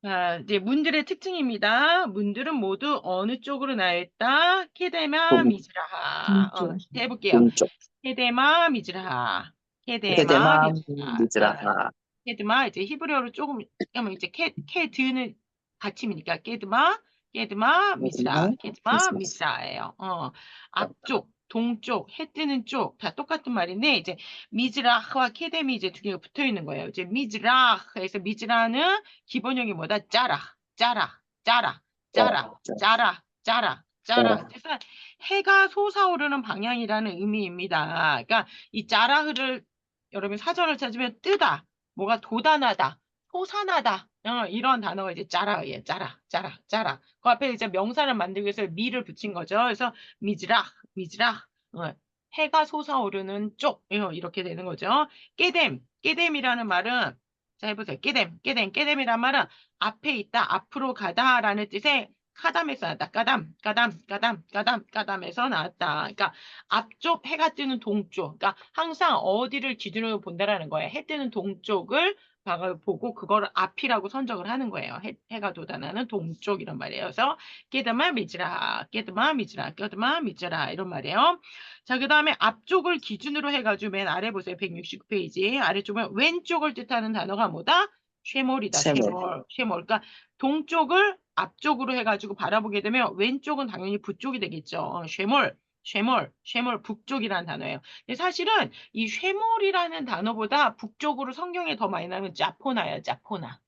자, 이제 문들의 특징입니다. 문들은 모두 어느 쪽으로 나와 있다? 케데마 동, 미즈라하. 해볼게요. 동쪽. 케데마 미즈라하. 케데마 헤데마 미즈라하. 자, 미즈라하. 케드마 이제 히브리어로 조금 하면 이제 케드는 받침이니까 케드마 미즈라. 헤데마 케드마 미즈라. 미즈라예요. 앞쪽, 동쪽, 해 뜨는 쪽 다 똑같은 말인데 이제 미즈라흐와 케뎀이 이제 두 개가 붙어 있는 거예요. 이제 미즈라흐에서 미즈라는 기본형이 뭐다? 짜라, 짜라, 짜라, 짜라, 짜라, 짜라, 짜라, 짜라, 짜라. 짜라. 그래서 해가 솟아오르는 방향이라는 의미입니다. 그러니까 이 짜라흐를 여러분 사전을 찾으면 뜨다, 뭐가 돋아나다, 솟아나다, 이런 단어가 이제 짜라예요. 짜라, 짜라, 짜라. 그 앞에 이제 명사를 만들기 위해서 미를 붙인 거죠. 그래서 미즈라, 미즈라. 해가 솟아오르는 쪽, 이렇게 되는 거죠. 깨뎀이라는 말은 자 해보세요. 깨뎀이란 말은 앞에 있다, 앞으로 가다라는 뜻의 카담에서 나왔다. 까담에서 나왔다. 그러니까 앞쪽 해가 뜨는 동쪽. 그러니까 항상 어디를 기준으로 본다라는 거예요. 해 뜨는 동쪽을 보고 그거를 앞이라고 선정을 하는 거예요. 해가 돋아나는 동쪽 이런 말이에요. 그래서 깨드마 미즈라 이런 말이에요. 자, 그 다음에 앞쪽을 기준으로 해가지고 맨 아래 보세요. 169페이지 아래쪽은 왼쪽을 뜻하는 단어가 뭐다? 쉐몰이다. 세몰. 쉐몰. 그러니까 동쪽을 앞쪽으로 해가지고 바라보게 되면 왼쪽은 당연히 북쪽이 되겠죠. 쉐몰, 북쪽이라는 단어예요. 근데 사실은 이 쉐몰이라는 단어보다 북쪽으로 성경에 더 많이 나오는 자포나예요. 자포나.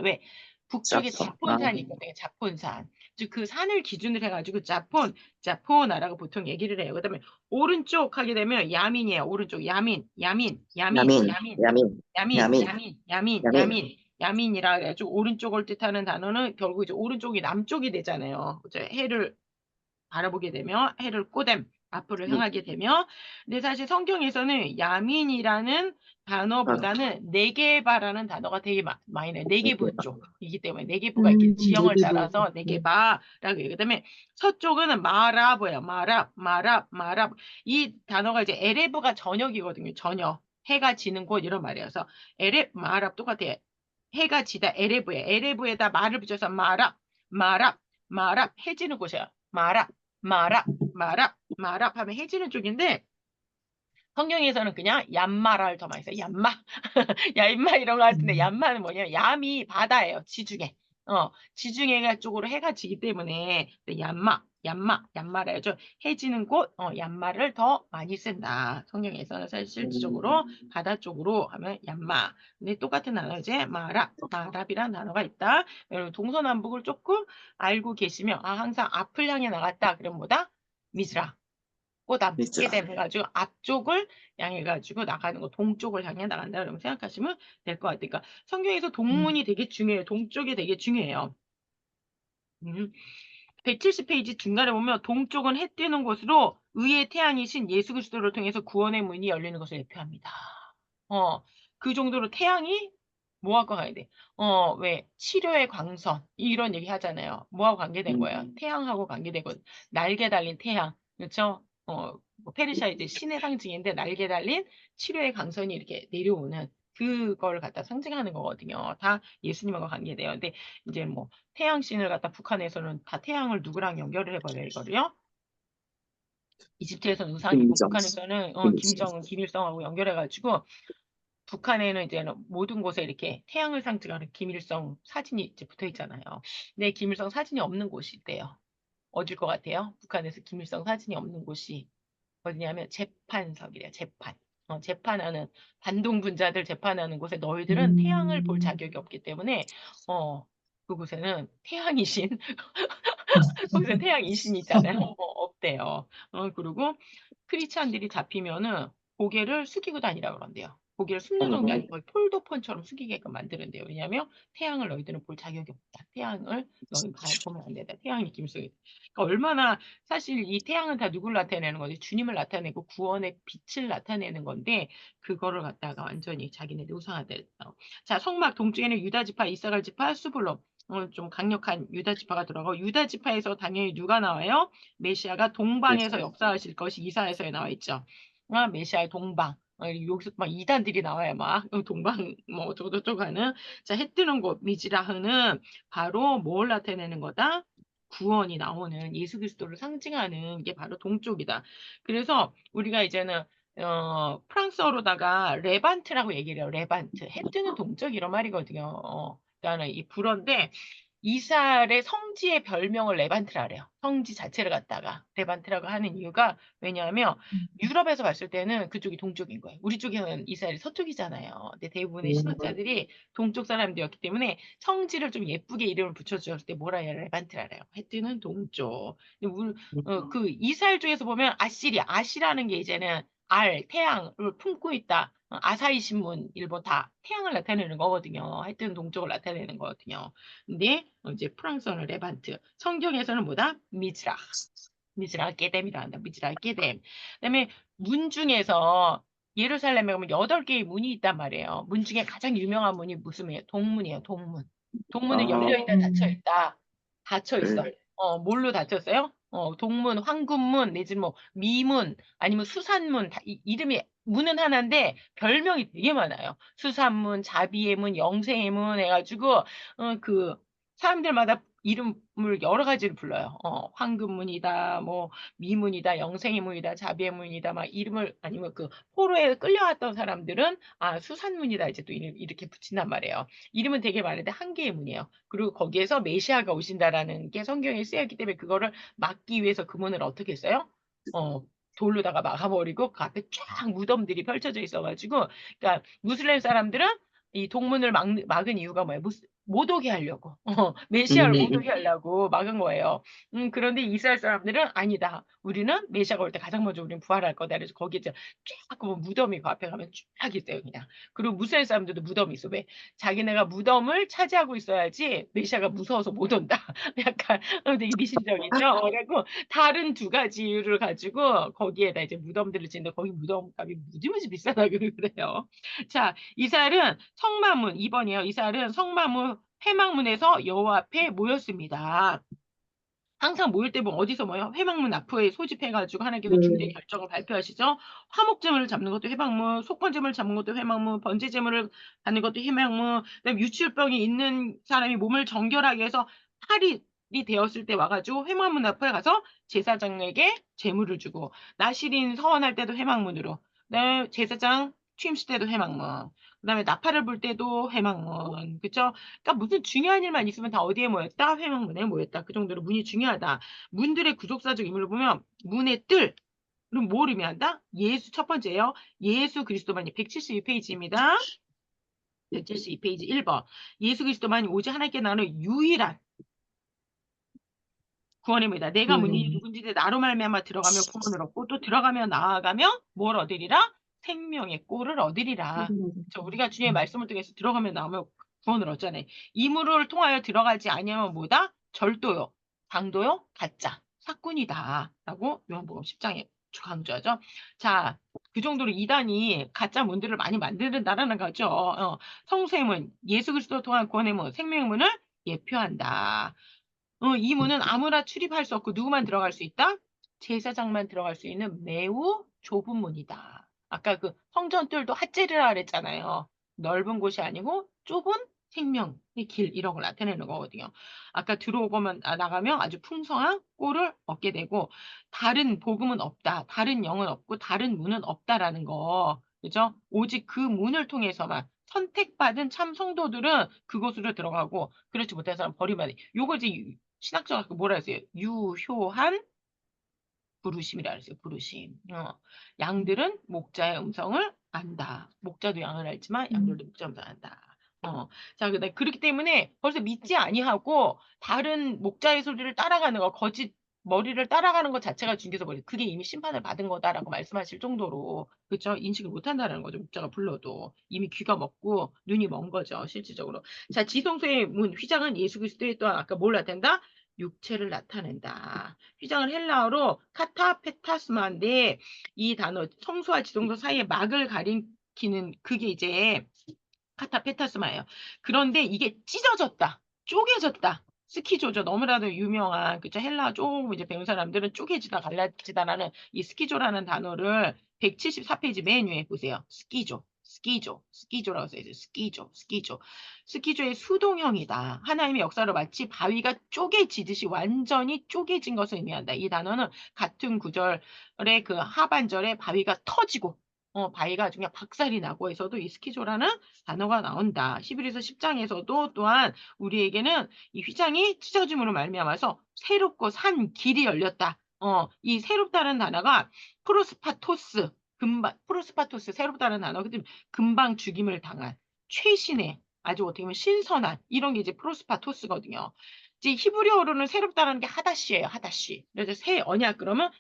왜? 북쪽에 짜포. 아, 자폰산이 있거든요. 자폰산. 즉 그 산을 기준으로 해가지고 자포나라고 보통 얘기를 해요. 그다음에 오른쪽 하게 되면 야민이에요. 오른쪽 야민, 야민, 야민, 야민. 야민이라 그래가지고 오른쪽을 뜻하는 단어는 결국 이제 오른쪽이 남쪽이 되잖아요. 그죠? 해를 바라보게 되면 해를 꼬댐 앞으로 음, 향하게 되면 근데 사실 성경에서는 야민이라는 아, 단어보다는 네게바라는 단어가 되게 많이 나요. 이게 네게부 막, 쪽이기 때문에 네게부가 이렇게 지형을 내기도, 따라서 네게바라고 얘기. 그다음에 서쪽은 마라브예요. 마랍. 이 단어가 이제 에레브가 저녁이거든요. 저녁. 해가 지는 곳 이런 말이에요. 그래서 마랍 똑같아요. 해가 지다 에레브에 에레브에다 말을 붙여서 마랍 해지는 곳이에요. 마랍 하면 해지는 쪽인데 성경에서는 그냥 얌마라를 더 많이 써요. 얌마. 야, 임마 이런 거 같은데 얌마는 뭐냐면 얌이 바다예요. 지중해. 지중해 쪽으로 해가 지기 때문에 얌마라 죠 해지는 곳, 얌마를 더 많이 쓴다. 성경에서는 사실 실질적으로 바다 쪽으로 하면 얌마. 근데 똑같은 단어 이제 마랍이라는 단어가 있다. 여러분 동서남북을 조금 알고 계시면 항상 앞을 향해 나갔다. 그럼 뭐다? 미즈라. 꼬담, 미즈라. 깨댐 해가지고 앞쪽을 향해가지고 나가는 거, 동쪽을 향해 나간다. 그러면 생각하시면 될 것 같아요. 그러니까 성경에서 동문이 되게 중요해요. 동쪽이 되게 중요해요. 음. 170페이지 중간에 보면 동쪽은 해 뜨는 곳으로 의의 태양이신 예수 그리스도를 통해서 구원의 문이 열리는 것을 대표합니다. 어, 그 정도로 태양이 뭐하고 가야 돼? 왜 치료의 광선 이런 얘기 하잖아요. 뭐하고 관계된 거예요? 태양하고 관계되고 날개 달린 태양, 그렇죠? 뭐 페르시아 이제 신의 상징인데 날개 달린 치료의 광선이 이렇게 내려오는 그걸 갖다 상징하는 거거든요. 다 예수님하고 관계돼요. 근데 이제 뭐 태양신을 갖다 북한에서는 다 태양을 누구랑 연결을 해버려요, 이거를요. 이집트에서는 우상이고 김정, 북한에서는 김정. 김정은, 김일성하고 연결해가지고 북한에는 이제 모든 곳에 이렇게 태양을 상징하는 김일성 사진이 이제 붙어 있잖아요. 근데 김일성 사진이 없는 곳이 있대요. 어딜 것 같아요? 북한에서 김일성 사진이 없는 곳이 어디냐면 재판석이래요. 재판. 재판하는 반동분자들 재판하는 곳에 너희들은 태양을 볼 자격이 없기 때문에 그곳에는 태양이신 거기서 태양 이신이 있잖아요. 없대요. 그리고 크리스찬들이 잡히면은 고개를 숙이고 다니라 그런대요. 고개를 숙는 정도 아니고 거의 폴더폰처럼 숙이게끔 만드는데요. 왜냐하면 태양을 너희들은 볼 자격이 없다. 태양을 너희 보면 안 된다. 태양이 김속이. 그러니까 얼마나 사실 이 태양은 다 누굴 나타내는 거지? 주님을 나타내고 구원의 빛을 나타내는 건데 그거를 갖다가 완전히 자기네들 우상화됐다. 자, 성막 동쪽에는 유다 지파, 이사갈 지파, 수불론 좀 강력한 유다 지파가 들어가고 유다 지파에서 당연히 누가 나와요? 메시아가 동방에서 역사하실 것이 이사야서에 나와 있죠. 메시아의 동방. 여기서 막 이단들이 나와요. 막 동방 뭐 어쩌고저쩌고 하는. 자, 해 뜨는 곳 미즈라흐는 바로 뭘 나타내는 거다? 구원이 나오는 예수 그리스도를 상징하는 게 바로 동쪽이다. 그래서 우리가 이제는 프랑스어로다가 레반트라고 얘기를 해요. 레반트. 해 뜨는 동쪽 이런 말이거든요. 그러니까 이 불어인데 이스라엘의 성지의 별명을 레반트라 그래요. 성지 자체를 갖다가 레반트라고 하는 이유가 왜냐하면 유럽에서 봤을 때는 그쪽이 동쪽인 거예요. 우리 쪽에는 이스라엘이 서쪽이잖아요. 근데 대부분의 신학자들이 동쪽 사람들이었기 때문에 성지를 좀 예쁘게 이름을 붙여주었을 때 뭐라 해요? 레반트라 그래요. 해 뜨는 동쪽. 근데 그 이스라엘 쪽에서 보면 아시라는 게 이제는 태양을 품고 있다. 아사히 신문, 일본 다 태양을 나타내는 거거든요. 하여튼 동쪽을 나타내는 거거든요. 근데 이제 프랑스어는 레반트, 성경에서는 뭐다? 미즈라 게뎀이라 한다. 미즈라 게뎀. 그다음에 문 중에서 예루살렘에 가면 8개의 문이 있단 말이에요. 문 중에 가장 유명한 문이 무슨 문이에요? 동문이에요. 동문. 동문은 열려 있다, 닫혀 있다. 닫혀 있어. 뭘로 닫혔어요? 동문, 황금문, 내지 뭐 미문, 아니면 수산문, 이름이 문은 하나인데 별명이 되게 많아요. 수산문, 자비의 문, 영생의 문 해가지고 그 사람들마다 이름을 여러 가지를 불러요. 황금문이다, 뭐 미문이다, 영생의 문이다, 자비의 문이다, 막 이름을 아니면 그 포로에 끌려왔던 사람들은 수산문이다 이제 또 이렇게 붙인단 말이에요. 이름은 되게 많은데 한 개의 문이에요. 그리고 거기에서 메시아가 오신다라는 게 성경에 쓰여있기 때문에 그거를 막기 위해서 그 문을 어떻게 했어요? 돌로다가 막아버리고 그 앞에 쫙 무덤들이 펼쳐져 있어가지고, 그러니까 무슬림 사람들은 이 동문을 막은 이유가 뭐예요? 못 오게 하려고. 메시아를 못 오게 하려고 막은 거예요. 그런데 이스라엘 사람들은 아니다. 우리는 메시아가 올 때 가장 먼저 우리는 부활할 거다. 그래서 거기에 쫙 보면 무덤이 그 앞에 가면 쫙 있어요, 그냥. 그리고 무슬림 사람들도 무덤이 있어. 왜? 자기네가 무덤을 차지하고 있어야지 메시아가 무서워서 못 온다. 약간 되게 미신적이죠. 그래고 다른 두 가지 이유를 가지고 거기에다 이제 무덤들을 짓는데 거기 무덤값이 무지무지 비싸다고 그래요. 자, 이스라엘은 성마문 2번이에요. 이스라엘은 성마문 회막문에서 여호와 앞에 모였습니다. 항상 모일 때 보면 어디서 모여? 회막문 앞에 소집해가지고 하나님께서 중대 결정을 발표하시죠. 화목제물을 잡는 것도 회막문, 속건제물을 잡는 것도 회막문, 번제제물을 받는 것도 회막문, 그다음에 유치율병이 있는 사람이 몸을 정결하게 해서 8일이 되었을 때 와가지고 회막문 앞에 가서 제사장에게 제물을 주고, 나시린 서원할 때도 회막문으로, 그다음에 제사장 취임식 때도 회막문, 그다음에 나팔을 불 때도 회막문, 그쵸? 그러니까 무슨 중요한 일만 있으면 다 어디에 모였다? 회막문에 모였다. 그 정도로 문이 중요하다. 문들의 구속사적 의미를 보면 문의 뜰. 그럼 뭘 의미한다? 예수 첫 번째요. 예수 그리스도만이 172페이지입니다. 172페이지 1번. 예수 그리스도만이 오직 하나님께 나는 유일한 구원입니다. 내가 문이 누군지 나로 말미암아 들어가며 구원을 얻고 또 들어가며 나아가며 뭘 얻으리라? 생명의 꼴을 얻으리라. 우리가 주님의 말씀을 통해서 들어가며 나오며 구원을 얻잖아요. 이물을 통하여 들어가지 아니하면 뭐다? 절도요, 강도요, 가짜, 사꾼이다. 라고 요한복음 10장에 강조하죠. 자, 그 정도로 이단이 가짜 문들을 많이 만드는다라는 거죠. 성수의 문, 예수 그리스도 통한 구원의 문, 생명의 문을 예표한다. 이 문은 아무나 출입할 수 없고 누구만 들어갈 수 있다? 제사장만 들어갈 수 있는 매우 좁은 문이다. 아까 그 성전뜰도 핫제리라 그랬잖아요. 넓은 곳이 아니고 좁은 생명의 길 이런 걸 나타내는 거거든요. 아까 들어오고만 나가면 아주 풍성한 꼴을 얻게 되고 다른 복음은 없다. 다른 영은 없고 다른 문은 없다라는 거. 그죠? 오직 그 문을 통해서만 선택받은 참 성도들은 그곳으로 들어가고 그렇지 못한 사람 버림받아. 요거 이제 신학자가 뭐라 했어요? 유효한 부르심이라 그랬어요. 부르심. 양들은 목자의 음성을 안다. 목자도 양을 알지만 양들도 목자 음성을 안다. 자, 그렇기 때문에 벌써 믿지 아니하고 다른 목자의 소리를 따라가는 거, 거짓 머리를 따라가는 것 자체가 주님께서 그게 이미 심판을 받은 거다라고 말씀하실 정도로 그렇죠? 인식을 못한다는 거죠. 목자가 불러도 이미 귀가 먹고 눈이 먼 거죠. 실질적으로. 자, 지성소의 문 휘장은 예수 그리스도의 또한 아까 뭘 나타낸다? 육체를 나타낸다. 휘장은 헬라어로 카타페타스마인데 이 단어 성소와 지성소 사이에 막을 가리키는 그게 이제 카타페타스마예요. 그런데 이게 찢어졌다, 쪼개졌다. 스키조죠. 너무나도 유명한 그죠? 헬라 조금 이제 배운 사람들은 쪼개지다 갈라지다라는 이 스키조라는 단어를 174페이지 맨 위에 보세요. 스키조라고 써있어요. 스키조의 수동형이다. 하나님의 역사로 마치 바위가 쪼개지듯이 완전히 쪼개진 것을 의미한다. 이 단어는 같은 구절의 그 하반절에 바위가 터지고 바위가 아주 그냥 박살이 나고 해서도 이 스키조라는 단어가 나온다. 히브리서 10장에서도 또한 우리에게는 이 휘장이 찢어짐으로 말미암아서 새롭고 산 길이 열렸다. 이 새롭다는 단어가 프로스파토스 새롭다는 단어, 금방 죽임을 당한 최신의 아주 어떻게 보면 신선한 이런 게 이제 프로스파토스거든요. 이제 히브리어로는 새롭다는 게 하다시예요, 하다시. 그래서 새 언약 그러면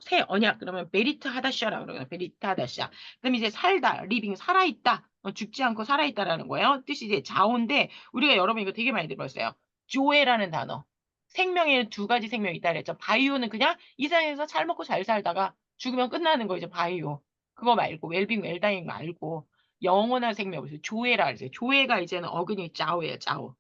새 언약 그러면 베리트 하다시아라고 그러거든요. 베리트 하다시아. 그다음에 이제 살다, 리빙 살아있다, 죽지 않고 살아있다라는 거예요. 뜻이 이제 자오인데 우리가 여러분 이거 되게 많이 들었어요. 조에라는 단어. 생명에는 두 가지 생명이 있다 그랬죠. 바이오는 그냥 이 세상에서 잘 먹고 잘 살다가 죽으면 끝나는 거 이제 바이오. 그거 말고 웰빙 웰다잉 말고 영원한 생명 보세요. 조회라 그랬어요. 조회가 이제는 어근이 짜오예요. 짜오.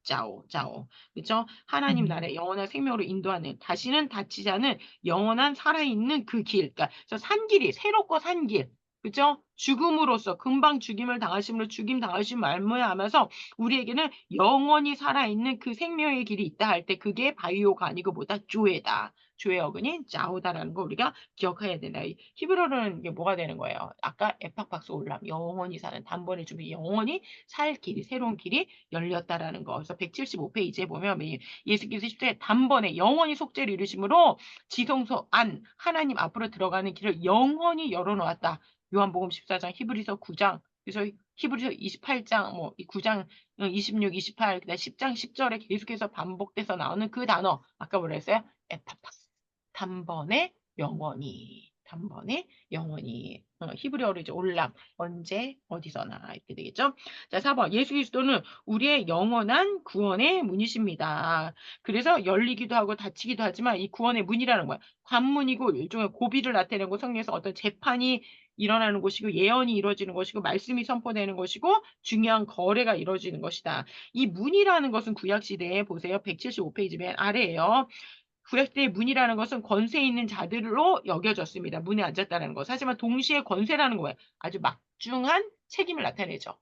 그렇죠? 하나님 나라의 영원한 생명으로 인도하는 다시는 다치지 않은 영원한 살아있는 그 길. 그러니까 저 산길이 새롭고 산 길. 그죠? 죽음으로써 금방 죽임을 당하심으로 죽임 당하심 말미암아서 우리에게는 영원히 살아있는 그 생명의 길이 있다 할 때 그게 바이오가 아니고 뭐다? 조회다. 조회 어근이 짜오다라는 거 우리가 기억해야 된다. 히브리어는 이게 뭐가 되는 거예요? 아까 에팍박스 올람 영원히 사는 단번에 주면 영원히 살 길이 새로운 길이 열렸다라는 거. 그래서 175페이지에 보면 예수께서 10대 단번에 영원히 속죄를 이루심으로 지성소 안 하나님 앞으로 들어가는 길을 영원히 열어놓았다. 요한복음 14장, 히브리서 9장, 그래서 히브리서 28장, 뭐 9장 26, 28, 그다음 10장 10절에 계속해서 반복돼서 나오는 그 단어. 아까 뭐라 했어요? 에파팍스. 단번에 영원히. 히브리어로 이제 올람, 언제, 어디서나 이렇게 되겠죠? 자, 4번. 예수 그리스도는 우리의 영원한 구원의 문이십니다. 그래서 열리기도 하고 닫히기도 하지만 이 구원의 문이라는 거야. 관문이고 일종의 고비를 나타내고 성경에서 어떤 재판이 일어나는 곳이고 예언이 이루어지는 것이고 말씀이 선포되는 것이고 중요한 거래가 이루어지는 것이다. 이 문이라는 것은 구약시대에 보세요. 175페이지 맨 아래에요. 구약시대의 문이라는 것은 권세 있는 자들로 여겨졌습니다. 문에 앉았다는 것. 하지만 동시에 권세라는 거예요. 아주 막중한 책임을 나타내죠.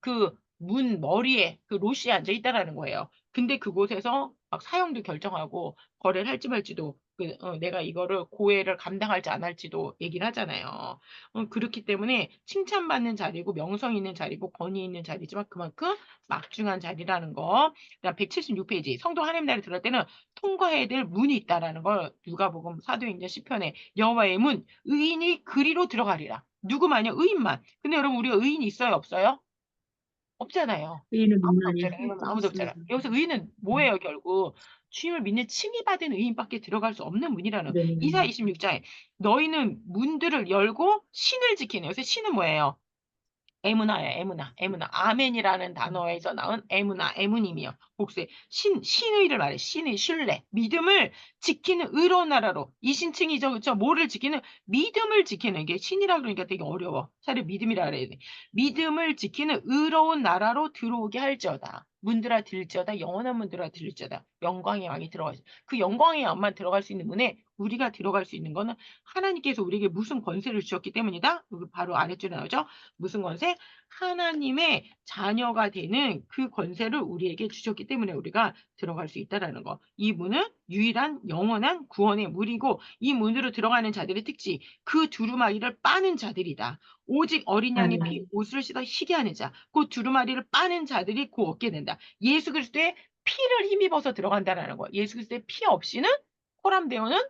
그 문 머리에 그 로시에 앉아 있다라는 거예요. 근데 그곳에서 막 사형도 결정하고 거래를 할지 말지도 내가 이거를 고해를 감당할지 안 할지도 얘기를 하잖아요. 그렇기 때문에 칭찬받는 자리고 명성 있는 자리고 권위 있는 자리지만 그만큼 막중한 자리라는 거. 그다음 176페이지 성도 하나님 나라에 들어갈 때는 통과해야 될 문이 있다라는 걸 누가복음 사도행전 시편에 여호와의 문 의인이 그리로 들어가리라. 누구만요? 의인만. 근데 여러분 우리가 의인이 있어요, 없어요? 없잖아요. 의인은 아무도 문란히 없잖아요. 할 수 아무도 없잖아요. 없습니다. 여기서 의인은 뭐예요, 결국? 주님을 믿는 칭의받은 의인밖에 들어갈 수 없는 문이라는 네. 이사 26장에 너희는 문들을 열고 신을 지키는 요새 신은 뭐예요? 에무나예요, 에무나. 아멘이라는 단어에서 나온 에무나, 에무님이요. 복수의 신의를 말해. 신의 신뢰, 믿음을 지키는 의로운 나라로. 이 신칭이죠, 그렇죠? 뭐를 지키는? 믿음을 지키는 게 신이라 그러니까 되게 어려워. 차라리 믿음이라 그래야 돼. 믿음을 지키는 의로운 나라로 들어오게 할지어다. 문들아 들지어다. 영원한 문들아 들지어다. 영광의 왕이 들어가죠. 그 영광의 왕만 들어갈 수 있는 문에 우리가 들어갈 수 있는 거는 하나님께서 우리에게 무슨 권세를 주셨기 때문이다. 여기 바로 아래줄에 나오죠. 무슨 권세? 하나님의 자녀가 되는 그 권세를 우리에게 주셨기 때문에 우리가 들어갈 수 있다라는 거. 이 문은 유일한 영원한 구원의 문이고 이 문으로 들어가는 자들의 특징, 그 두루마리를 빠는 자들이다. 오직 어린 양의 피 옷을 씻어 희게 하는 자, 그 두루마리를 빠는 자들이 곧 얻게 된다. 예수 그리스도의 피를 힘입어서 들어간다라는 거. 예수 그리스도의 피 없이는 코람데오는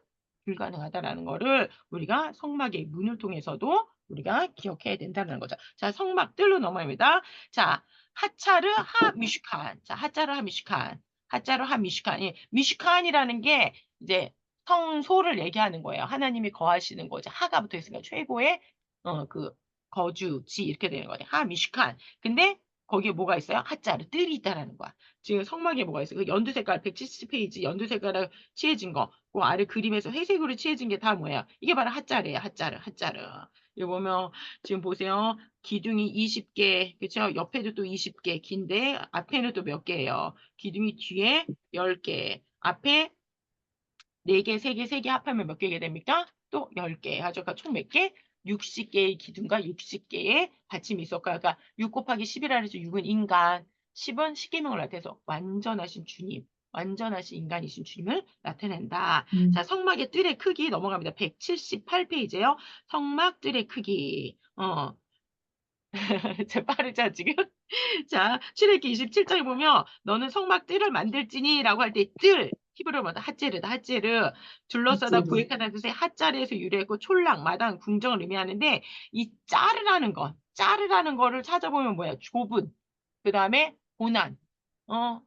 불가능하다라는 거를 우리가 성막의 문을 통해서도 우리가 기억해야 된다는 거죠. 자, 성막 뜰로 넘어갑니다. 자, 하차르 하미슈칸. 자, 하차르 하미슈칸. 하차르 하미슈칸. 예, 미슈칸이라는 게 이제 성소를 얘기하는 거예요. 하나님이 거하시는 거죠. 하가 붙어 있으니까 최고의 그 거주지 이렇게 되는 거죠. 하미슈칸. 근데 거기에 뭐가 있어요? 하자르 뜰이 있다라는 거야. 지금 성막에 뭐가 있어요? 그 연두 색깔 170페이지 연두 색깔을 칠해진 거. 그 아래 그림에서 회색으로 칠해진 게 다 뭐야? 이게 바로 하자르예요. 하자르. 여기 보면 지금 보세요. 기둥이 20개, 그렇죠? 옆에도 또 20개 긴데 앞에는 또 몇 개예요? 기둥이 뒤에 10개, 앞에 4개, 3개, 3개 합하면 몇 개가 됩니까? 또 10개 하죠. 그러니까 총 몇 개? 60개의 기둥과 60개의 받침이 있었고요. 그러니까 6 곱하기 10이라 해서 6은 인간, 10은 십계명을 나타내서 완전하신 주님, 완전하신 인간이신 주님을 나타낸다. 자, 성막의 뜰의 크기 넘어갑니다. 178페이지예요. 성막 뜰의 크기. 제 빠르죠, 지금? 자, 출애굽기 27장에 보면 너는 성막 뜰을 만들지니라고 할 때 뜰, 히브리어마다 핫제르다, 핫제르. 둘러싸다 핫제르. 구획하다는 뜻의 핫자리에서 유래했고 촐랑, 마당, 궁정을 의미하는데 이 짜르라는 거를 찾아보면 뭐야? 좁은, 그 다음에 고난, 어,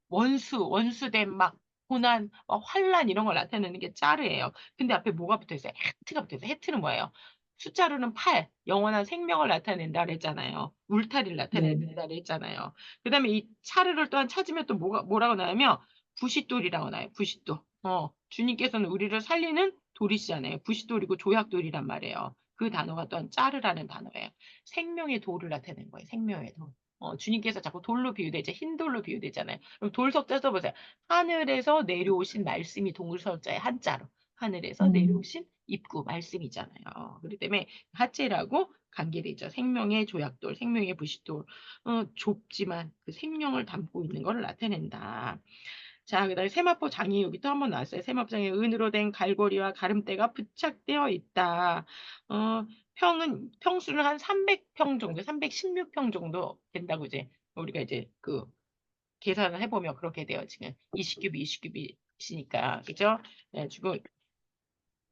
원수된 막 고난, 환란 이런 걸 나타내는 게 짜르예요. 근데 앞에 뭐가 붙어 있어요? 해트가 붙어 있어요. 해트는 뭐예요? 숫자로는 8, 영원한 생명을 나타낸다 그랬잖아요. 울타리를 네. 나타낸다 그랬잖아요. 그 다음에 이 차르를 또한 찾으면 또 뭐라고 나오냐면 부싯돌이라고 나와요. 부싯돌. 주님께서는 우리를 살리는 돌이시잖아요. 부싯돌이고 조약돌이란 말이에요. 그 단어가 또한 짜르라는 단어예요. 생명의 돌을 나타내는 거예요. 생명의 돌. 주님께서 자꾸 돌로 비유되죠. 흰 돌로 비유되잖아요. 그럼 돌 석자 써보세요. 하늘에서 내려오신 말씀이 동글석자의 한자로. 하늘에서 내려오신 입구 말씀이잖아요. 그렇기 때문에 하체라고 관계되죠. 생명의 조약돌, 생명의 부싯돌. 좁지만 그 생명을 담고 있는 것을 나타낸다. 자, 그다음에 세마포 장이 여기 또 한 번 나왔어요. 세마포 장에 은으로 된 갈고리와 가름대가 부착되어 있다. 평수는 한 300평 정도, 316평 정도 된다고 이제 우리가 이제 그 계산을 해보면 그렇게 돼요. 지금 20큐빗이니까 그죠? 네, 지금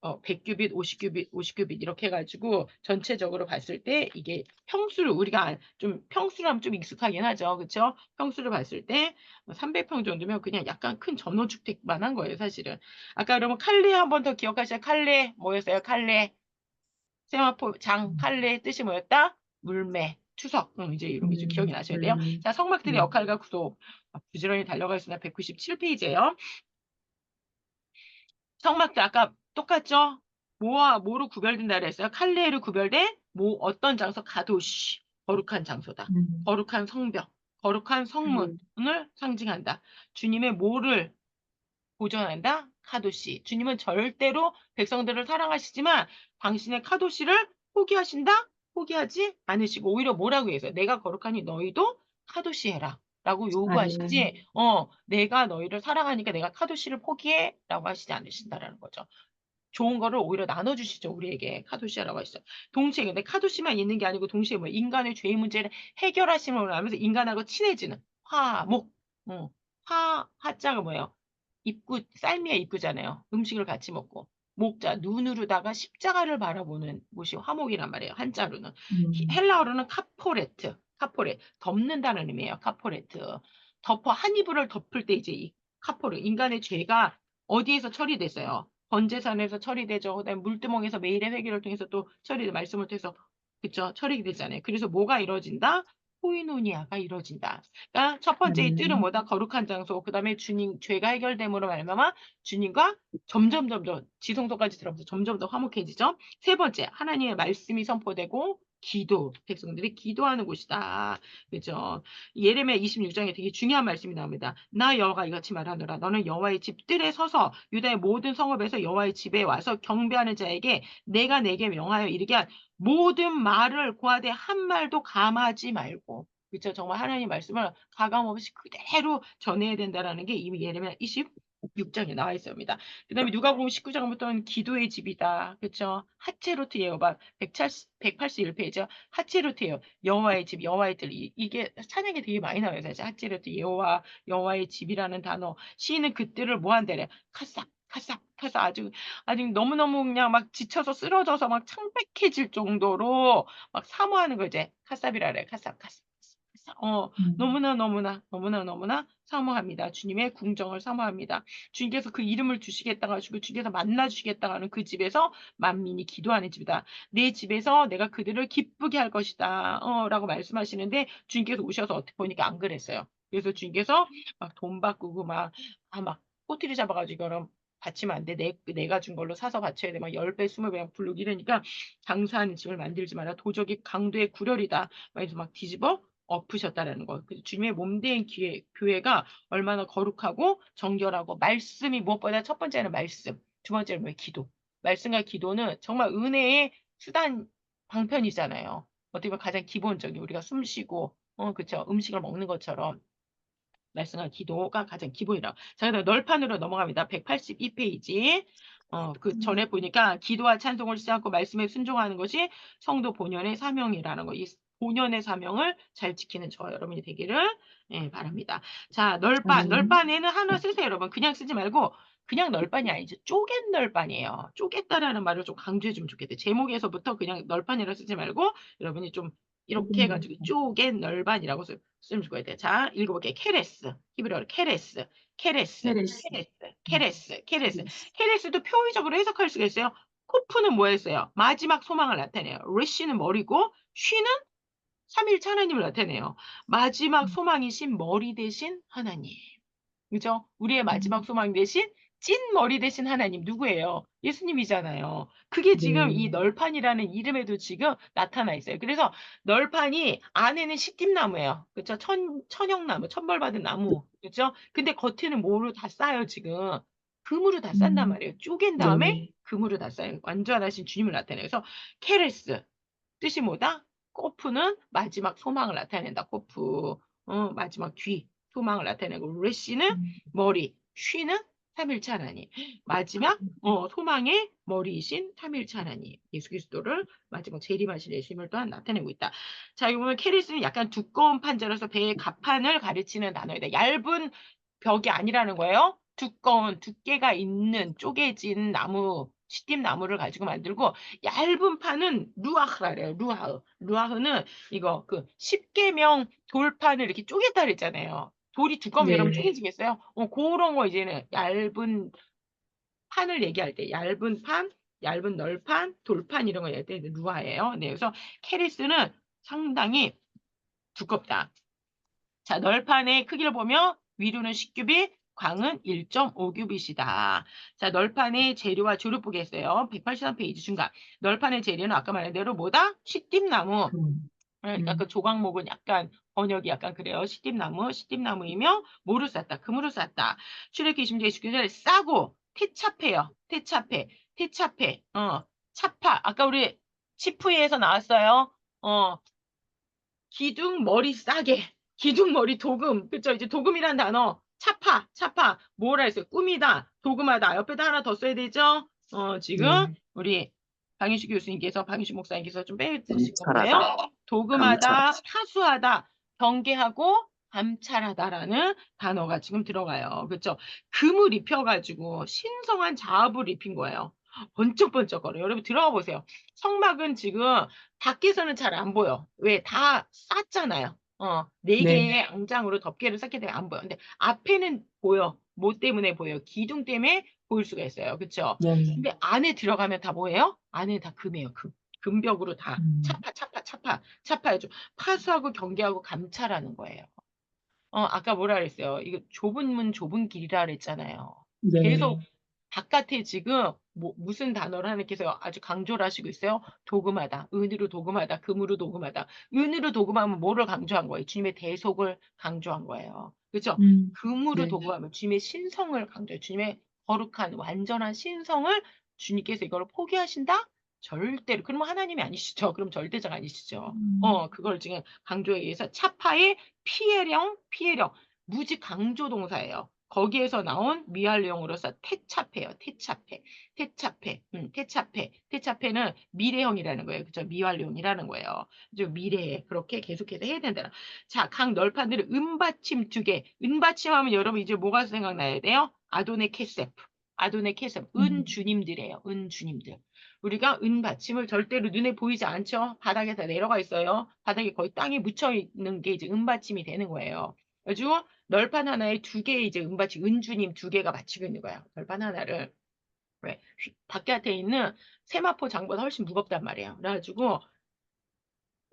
100큐빗, 50큐빗, 50큐빗 이렇게 해가지고 전체적으로 봤을 때 이게 평수를 우리가 좀 평수로 하면 좀 익숙하긴 하죠. 그렇죠? 평수를 봤을 때 300평 정도면 그냥 약간 큰 전원주택만 한 거예요, 사실은. 아까 그러면 칼레 한 번 더 기억하셔야 칼레 뭐였어요? 칼레. 세마포 장 칼레의 뜻이 뭐였다? 물매. 추석. 이제 이런 게 좀 기억이 나셔야 돼요. 자, 성막들의 역할과 구속. 부지런히 달려가 있습니다. 197페이지예요. 성막도 아까 똑같죠? 뭐와 뭐로 구별된다 그랬어요? 칼레로 구별된 어떤 장소? 가도시. 거룩한 장소다. 거룩한 성벽. 거룩한 성문을 상징한다. 주님의 뭐를 보존한다? 카도시. 주님은 절대로 백성들을 사랑하시지만 당신의 카도시를 포기하신다? 포기하지 않으시고 오히려 뭐라고 해서 내가 거룩하니 너희도 카도시 해라. 라고 요구하시지, 내가 너희를 사랑하니까 내가 카도시를 포기해. 라고 하시지 않으신다라는 거죠. 좋은 거를 오히려 나눠주시죠. 우리에게 카도시아라고 하시죠. 동시에 근데 카도시만 있는 게 아니고 동시에 뭐 인간의 죄의 문제를 해결하심으로 하면서 인간하고 친해지는 화목. 화자가 뭐예요? 입구 쌀미의 입구잖아요. 음식을 같이 먹고 목자 눈으로다가 십자가를 바라보는 곳이 화목이란 말이에요. 한자로는 헬라어로는 카포레트 덮는다는 의미예요. 카포레트 덮어 한 이불을 덮을 때 이제 이 카포르 인간의 죄가 어디에서 처리됐어요? 번제산에서 처리되죠. 그다음에 물두멍에서 매일의 회개를 통해서 또 말씀을 통해서 그쵸 처리가 되잖아요. 그래서 뭐가 이루어진다? 코이노니아가 이루어진다. 그러니까 첫 번째 이 뜰은 뭐다? 거룩한 장소. 그다음에 주님 죄가 해결됨으로 말미암아 주님과 점점 지성소까지 들어가면서 점점 더 화목해지죠. 세 번째 하나님의 말씀이 선포되고 기도 백성들이 기도하는 곳이다. 그죠? 예레미야 26장에 되게 중요한 말씀이 나옵니다. 나 여호와가 이같이 말하노라. 너는 여호와의 집 뜰에 서서 유다의 모든 성읍에서 여호와의 집에 와서 경배하는 자에게 내가 내게 명하여 이르게 한 모든 말을 고하되 한 말도 감하지 말고. 그렇죠? 정말 하나님 말씀을 가감 없이 그대로 전해야 된다라는 게 이미 예레미야 26장에 나와 있습니다. 그다음에 누가복음 19장부터는 기도의 집이다. 그렇죠? 하체로트 예호반 181페이지 하체로트예요. 여호와의 집, 여호와의 뜰. 이게 찬양에 되게 많이 나와요. 사실 하체로트 여호와, 여호와의 집이라는 단어. 시인은 그 뜰을 뭐 한대래? 카싹 카싹 아주 너무너무 그냥 막 지쳐서 쓰러져서 막 창백해질 정도로 막 사모하는 거 이제 카삽이라 그래. 카삽. 너무나 사모합니다. 주님의 궁정을 사모합니다. 주님께서 그 이름을 주시겠다고 하시고 주님께서 만나 주시겠다고 하는 그 집에서 만민이 기도하는 집이다. 내 집에서 내가 그들을 기쁘게 할 것이다. 라고 말씀하시는데 주님께서 오셔서 어떻게 보니까 안 그랬어요. 그래서 주님께서 막 돈 바꾸고 막 꼬투리 잡아가지고 그럼 바치면 안 돼. 내가 준 걸로 사서 바쳐야 돼. 막 10배, 20배 부르기 이러니까 장사하는 집을 만들지 마라. 도적이 강도의 구렬이다. 그래서 막 뒤집어 엎으셨다라는 거. 그래서 주님의 몸된 교회가 얼마나 거룩하고 정결하고 말씀이 무엇보다 첫 번째는 말씀, 두 번째는 기도. 말씀과 기도는 정말 은혜의 수단 방편이잖아요. 어떻게 보면 가장 기본적인 우리가 숨 쉬고 그쵸. 음식을 먹는 것처럼 말씀한 기도가 가장 기본이라고. 자, 그다음 널판으로 넘어갑니다. 182페이지. 그 전에 보니까 기도와 찬송을 시작하고 말씀에 순종하는 것이 성도 본연의 사명이라는 거. 이 본연의 사명을 잘 지키는 저 여러분이 되기를 바랍니다. 자, 널판. 널판에는 하나 쓰세요, 여러분. 그냥 쓰지 말고 그냥 널판이 아니죠. 쪼갠 널판이에요. 쪼갰다라는 말을 좀 강조해 주면 좋겠대요. 제목에서부터 그냥 널판이라 쓰지 말고 여러분이 좀 이렇게 해가지고 쪼갠 널판이라고 쓰면 좋겠대요. 자, 읽어볼게요. 케레스. 히브리어로 케레스. 케레스. 케레스. 케레스. 케레스. 케레스도 표의적으로 해석할 수가 있어요. 코프는 뭐였어요? 마지막 소망을 나타내요. 레시는 머리고 쉬는 삼일체 하나님을 나타내요. 마지막 소망이신 머리 대신 하나님. 그죠? 우리의 마지막 소망 대신 찐 머리 대신 하나님 누구예요? 예수님이잖아요. 그게 지금 이 널판이라는 이름에도 지금 나타나 있어요. 그래서 널판이 안에는 시띠나무예요. 그렇죠? 천형나무, 천벌받은 나무. 그렇죠? 근데 겉에는 뭐로 다 싸요, 지금. 금으로 다 싼단 말이에요. 쪼갠 다음에 금으로 다 싸요. 완전하신 주님을 나타내요. 그래서 케레스 뜻이 뭐다? 코프는 마지막 소망을 나타낸다. 코프. 마지막 귀. 소망을 나타내고 레시는 머리, 쉬는 삼일체 하나님. 마지막 소망의 머리이신 삼일체 하나님. 예수 그리스도를 마지막 재림하신 예수님을 또한 나타내고 있다. 자, 여기 보면 케리스는 약간 두꺼운 판자로서 배의 가판을 가르치는 단어이다. 얇은 벽이 아니라는 거예요. 두꺼운 두께가 있는 쪼개진 나무, 시띠나무를 가지고 만들고 얇은 판은 루아흐라 그래요. 루아흐. 루아흐는 이거 그 십계명 돌판을 이렇게 쪼갰다 그랬잖아요. 돌이 두꺼우면 여러분 쪼개지겠어요? 그런 거 이제는 얇은 판을 얘기할 때 얇은 판, 얇은 널판, 돌판 이런 거 얘기할 때 루아예요. 네, 그래서 케리스는 상당히 두껍다. 자, 널판의 크기를 보면 위로는 10규빗, 광은 1.5규빗이다. 자, 널판의 재료와 조류 보겠어요. 183페이지 중간. 널판의 재료는 아까 말한 대로 뭐다? 시띠나무. 그러니까 그 조각목은 약간 번역이 약간 그래요. 시띠나무, 시띠나무이며 뭐로 쌌다? 금으로 쌌다. 출애굽기 20장 29절 싸고 태차페요. 태차페, 태차페. 차파. 아까 우리 치프이에서 나왔어요. 기둥 머리 싸게. 기둥 머리 도금. 그쵸? 이제 도금이란 단어. 차파, 차파. 뭐라 했어요? 꿈이다. 도금하다. 옆에다 하나 더 써야 되죠? 지금 우리 방윤식 교수님께서, 방윤식 목사님께서 좀 빼주신 거예요. 도금하다, 파수하다, 경계하고 감찰하다라는 단어가 지금 들어가요. 그렇죠? 금을 입혀가지고 신성한 자압을 입힌 거예요. 번쩍번쩍거려요. 여러분 들어가 보세요. 성막은 지금 밖에서는 잘 안 보여. 왜? 다 쌌잖아요. 네 개의 앙장으로 덮개를 쌓게 되면 안 보여. 근데 앞에는 보여. 뭐 때문에 보여? 기둥 때문에 보일 수가 있어요. 그렇죠? 근데 안에 들어가면 다 뭐예요? 안에 다 금이에요. 금. 금벽으로 다 차파해줘. 파수하고 경계하고 감찰하는 거예요. 아까 뭐라 그랬어요? 이거 좁은 문 좁은 길이라 그랬잖아요. 계속 바깥에 지금 무슨 단어를 하나님께서 아주 강조를 하시고 있어요? 도금하다. 은으로 도금하다. 금으로 도금하다. 은으로 도금하면 뭐를 강조한 거예요? 주님의 대속을 강조한 거예요. 그렇죠? 금으로 도금하면 주님의 신성을 강조해요. 주님의 거룩한 완전한 신성을 주님께서 이걸 포기하신다? 절대로. 그러면 하나님이 아니시죠. 그럼 절대자가 아니시죠. 그걸 지금 강조에 의해서 차파의 피해령, 무지 강조 동사예요. 거기에서 나온 미완료형으로서 태차페예요. 태차페는 미래형이라는 거예요. 그죠? 미완료형이라는 거예요. 미래에 그렇게 계속해서 해야 된다. 자, 각 널판들은 은받침 2개. 은받침하면 여러분 이제 뭐가 생각나야 돼요? 아도네 케세프. 은주님들이에요. 은주님들. 우리가 은받침을 절대로 눈에 보이지 않죠? 바닥에 다 내려가 있어요. 바닥에 거의 땅에 묻혀 있는 게 이제 은받침이 되는 거예요. 그래가지고 널판 하나에 2개의 이제 은받침, 은주님 2개가 받치고 있는 거야. 널판 하나를. 왜? 바깥에 있는 세마포 장보다 훨씬 무겁단 말이에요. 그래가지고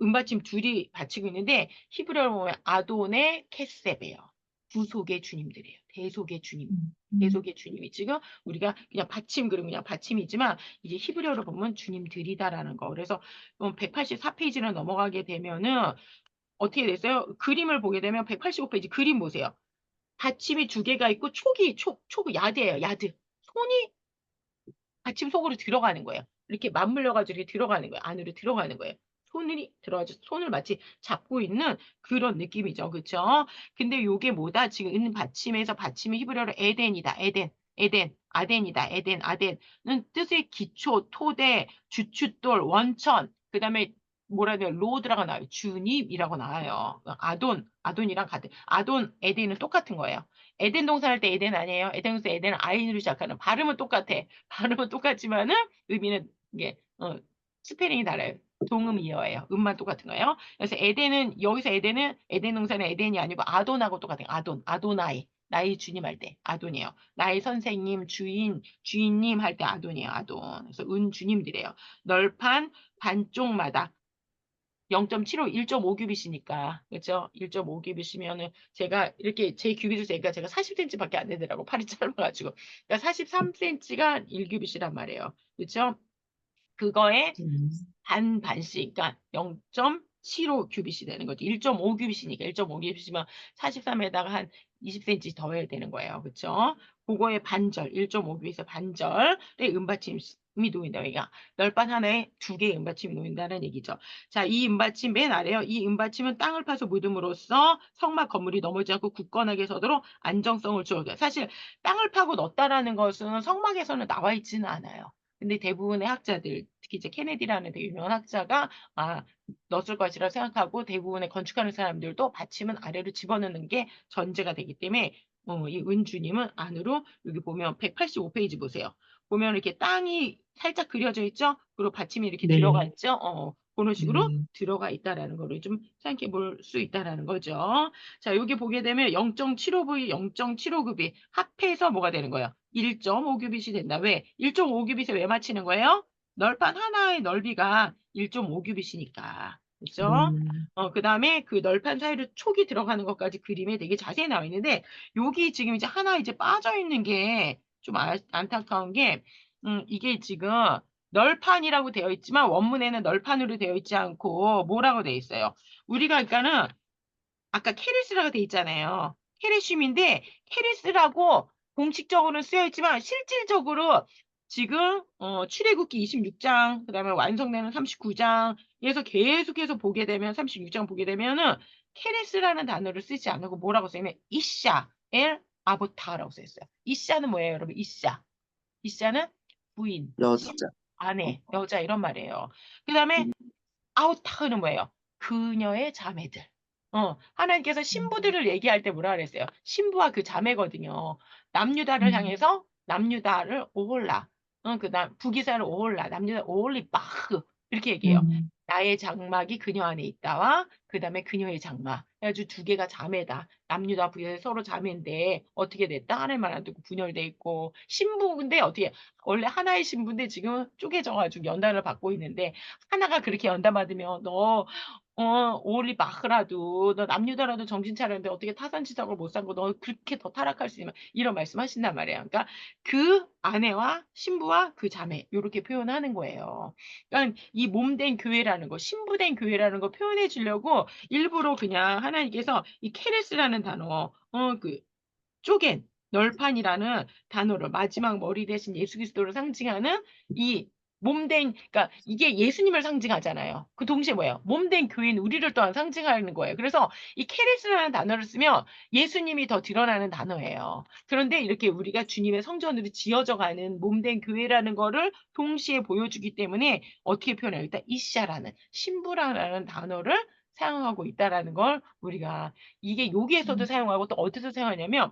은받침 둘이 받치고 있는데 히브리어로 보면 아도네 케셉이에요. 구속의 주님들이에요. 대속의 주님. 대속의 주님이 지금 우리가 그냥 받침 그러면 그냥 받침이지만 이제 히브리어로 보면 주님들이다라는 거. 그래서 184페이지를 넘어가게 되면은 어떻게 됐어요? 그림을 보게 되면 185페이지 그림 보세요. 받침이 2개가 있고 촉이 야드예요. 야드. 손이 받침 속으로 들어가는 거예요. 이렇게 맞물려가지고 이렇게 들어가는 거예요. 안으로 들어가는 거예요. 손이 들어가서 손을 마치 잡고 있는 그런 느낌이죠. 그쵸? 근데 요게 뭐다? 지금 은 받침에서 받침이 히브리어로 에덴이다. 에덴. 에덴, 아덴이다. 에덴, 아덴은 뜻의 기초, 토대, 주춧돌, 원천, 그 다음에 뭐라 해야 돼요? 로드라고 나와요. 주님이라고 나와요. 아돈이랑 같은. 아돈, 에덴은 똑같은 거예요. 에덴 동사 할 때 에덴 아니에요. 에덴 동사 에덴은 아인으로 시작하는. 발음은 똑같아. 발음은 똑같지만은 의미는 이게 스페링이 달라요. 동음이어예요. 음만 똑같은 거예요. 그래서 에덴은 여기서 에덴은 에덴 동사는 에덴이 아니고 아돈하고 똑같아요. 아도나이. 나의 주님 할 때 아돈이에요. 나의 선생님, 주인님 할 때 아돈이에요. 아돈. 그래서 주님들이에요. 널판 반쪽마다 0.75, 1.5규빗이니까. 그렇죠? 1.5규빗이면은 제가 이렇게 제 규빗을 재니까 제가 40cm밖에 안 되더라고. 팔이 짧아가지고. 그러니까 43cm가 1규빗이란 말이에요. 그렇죠? 그거에 반씩, 그러니까 0.75 규빗이 되는 거죠. 1.5 규빗이니까 1.5 규빗이면 43에다가 한 20cm 더 해야 되는 거예요. 그렇죠? 그거의 반절, 1.5 규빗의 반절의 은받침이 놓인다. 그러니까 널판 하나에 두 개의 은받침이 놓인다는 얘기죠. 자, 이 은받침 맨 아래요. 이 은받침은 땅을 파서 묻음으로써 성막 건물이 넘어지지 않고 굳건하게 서도록 안정성을 주어줘요. 사실 땅을 파고 넣었다라는 것은 성막에서는 나와 있지는 않아요. 근데 대부분의 학자들, 특히 이제 케네디라는 되게 유명한 학자가 넣었을 것이라 생각하고 대부분의 건축하는 사람들도 받침은 아래로 집어넣는 게 전제가 되기 때문에 이 은주님은 안으로 여기 보면 185페이지 보세요. 보면 이렇게 땅이 살짝 그려져 있죠? 그리고 받침이 이렇게 네. 들어가 있죠? 그런 식으로 네. 들어가 있다라는 거를 좀 생각해 볼 수 있다라는 거죠. 자, 여기 보게 되면 0.75V, 0.75급이 합해서 뭐가 되는 거예요? 1.5규빗이 된다. 왜? 1.5규빗에 왜 맞히는 거예요? 널판 하나의 넓이가 1.5규빗이니까. 그죠? 그 다음에 그 널판 사이로 촉이 들어가는 것까지 그림에 되게 자세히 나와 있는데, 여기 지금 이제 하나 이제 빠져 있는 게 좀 안타까운 게, 이게 지금 널판이라고 되어 있지만 원문에는 널판으로 되어 있지 않고 뭐라고 되어 있어요? 우리가 그러니까는 아까 케리스라고 돼 있잖아요. 케리슘인데 케리스라고 공식적으로는 쓰여 있지만 실질적으로 지금 출애굽기 26장 그다음에 완성되는 39장에서 계속해서 보게 되면 36장 보게 되면은 케리스라는 단어를 쓰지 않고 뭐라고 써있냐면 이샤 엘 아보타라고 써 있어요. 이샤는 뭐예요, 여러분? 이샤는 부인, 여자. 아내, 여자 이런 말이에요. 그다음에 아우타흐는 뭐예요? 그녀의 자매들. 하나님께서 신부들을 얘기할 때 뭐라 그랬어요? 신부와 그 자매거든요. 남유다를 향해서 남유다를 오홀라. 그다음 북이스라엘 오홀라. 남유다 오홀리바흐. 이렇게 얘기해요. 나의 장막이 그녀 안에 있다와 그다음에 그녀의 장막. 그래가지고 두 개가 자매다. 남유다 북이스라엘 서로 자매인데 어떻게 됐다? 하나님 말 안 듣고 분열돼 있고 신부인데 어떻게 원래 하나의 신부인데 지금 쪼개져가지고 연단을 받고 있는데 하나가 그렇게 연단받으면 너 오리 마흐라도 너 남유다라도 정신 차렸는데 어떻게 타산지석을 못 산거 너 그렇게 더 타락할 수 있는 이런 말씀하신단 말이에요. 그러니까 그 아내와 신부와 그 자매 이렇게 표현하는 거예요. 그러니까 이 몸된 교회라는 거, 신부된 교회라는 거 표현해 주려고 일부러 그냥 하나님께서 이 케레스라는 단어, 그 쪼갠 널판이라는 단어를 마지막 머리 대신 예수 그리스도를 상징하는 이 몸된 그러니까 이게 예수님을 상징하잖아요. 그 동시에 뭐예요? 몸된 교인 우리를 또한 상징하는 거예요. 그래서 이 케레스라는 단어를 쓰면 예수님이 더 드러나는 단어예요. 그런데 이렇게 우리가 주님의 성전으로 지어져 가는 몸된 교회라는 거를 동시에 보여주기 때문에 어떻게 표현해요? 일단 이샤라는 신부라는 단어를 사용하고 있다라는 걸 우리가 이게 여기에서도 사용하고 또 어디서 사용하냐면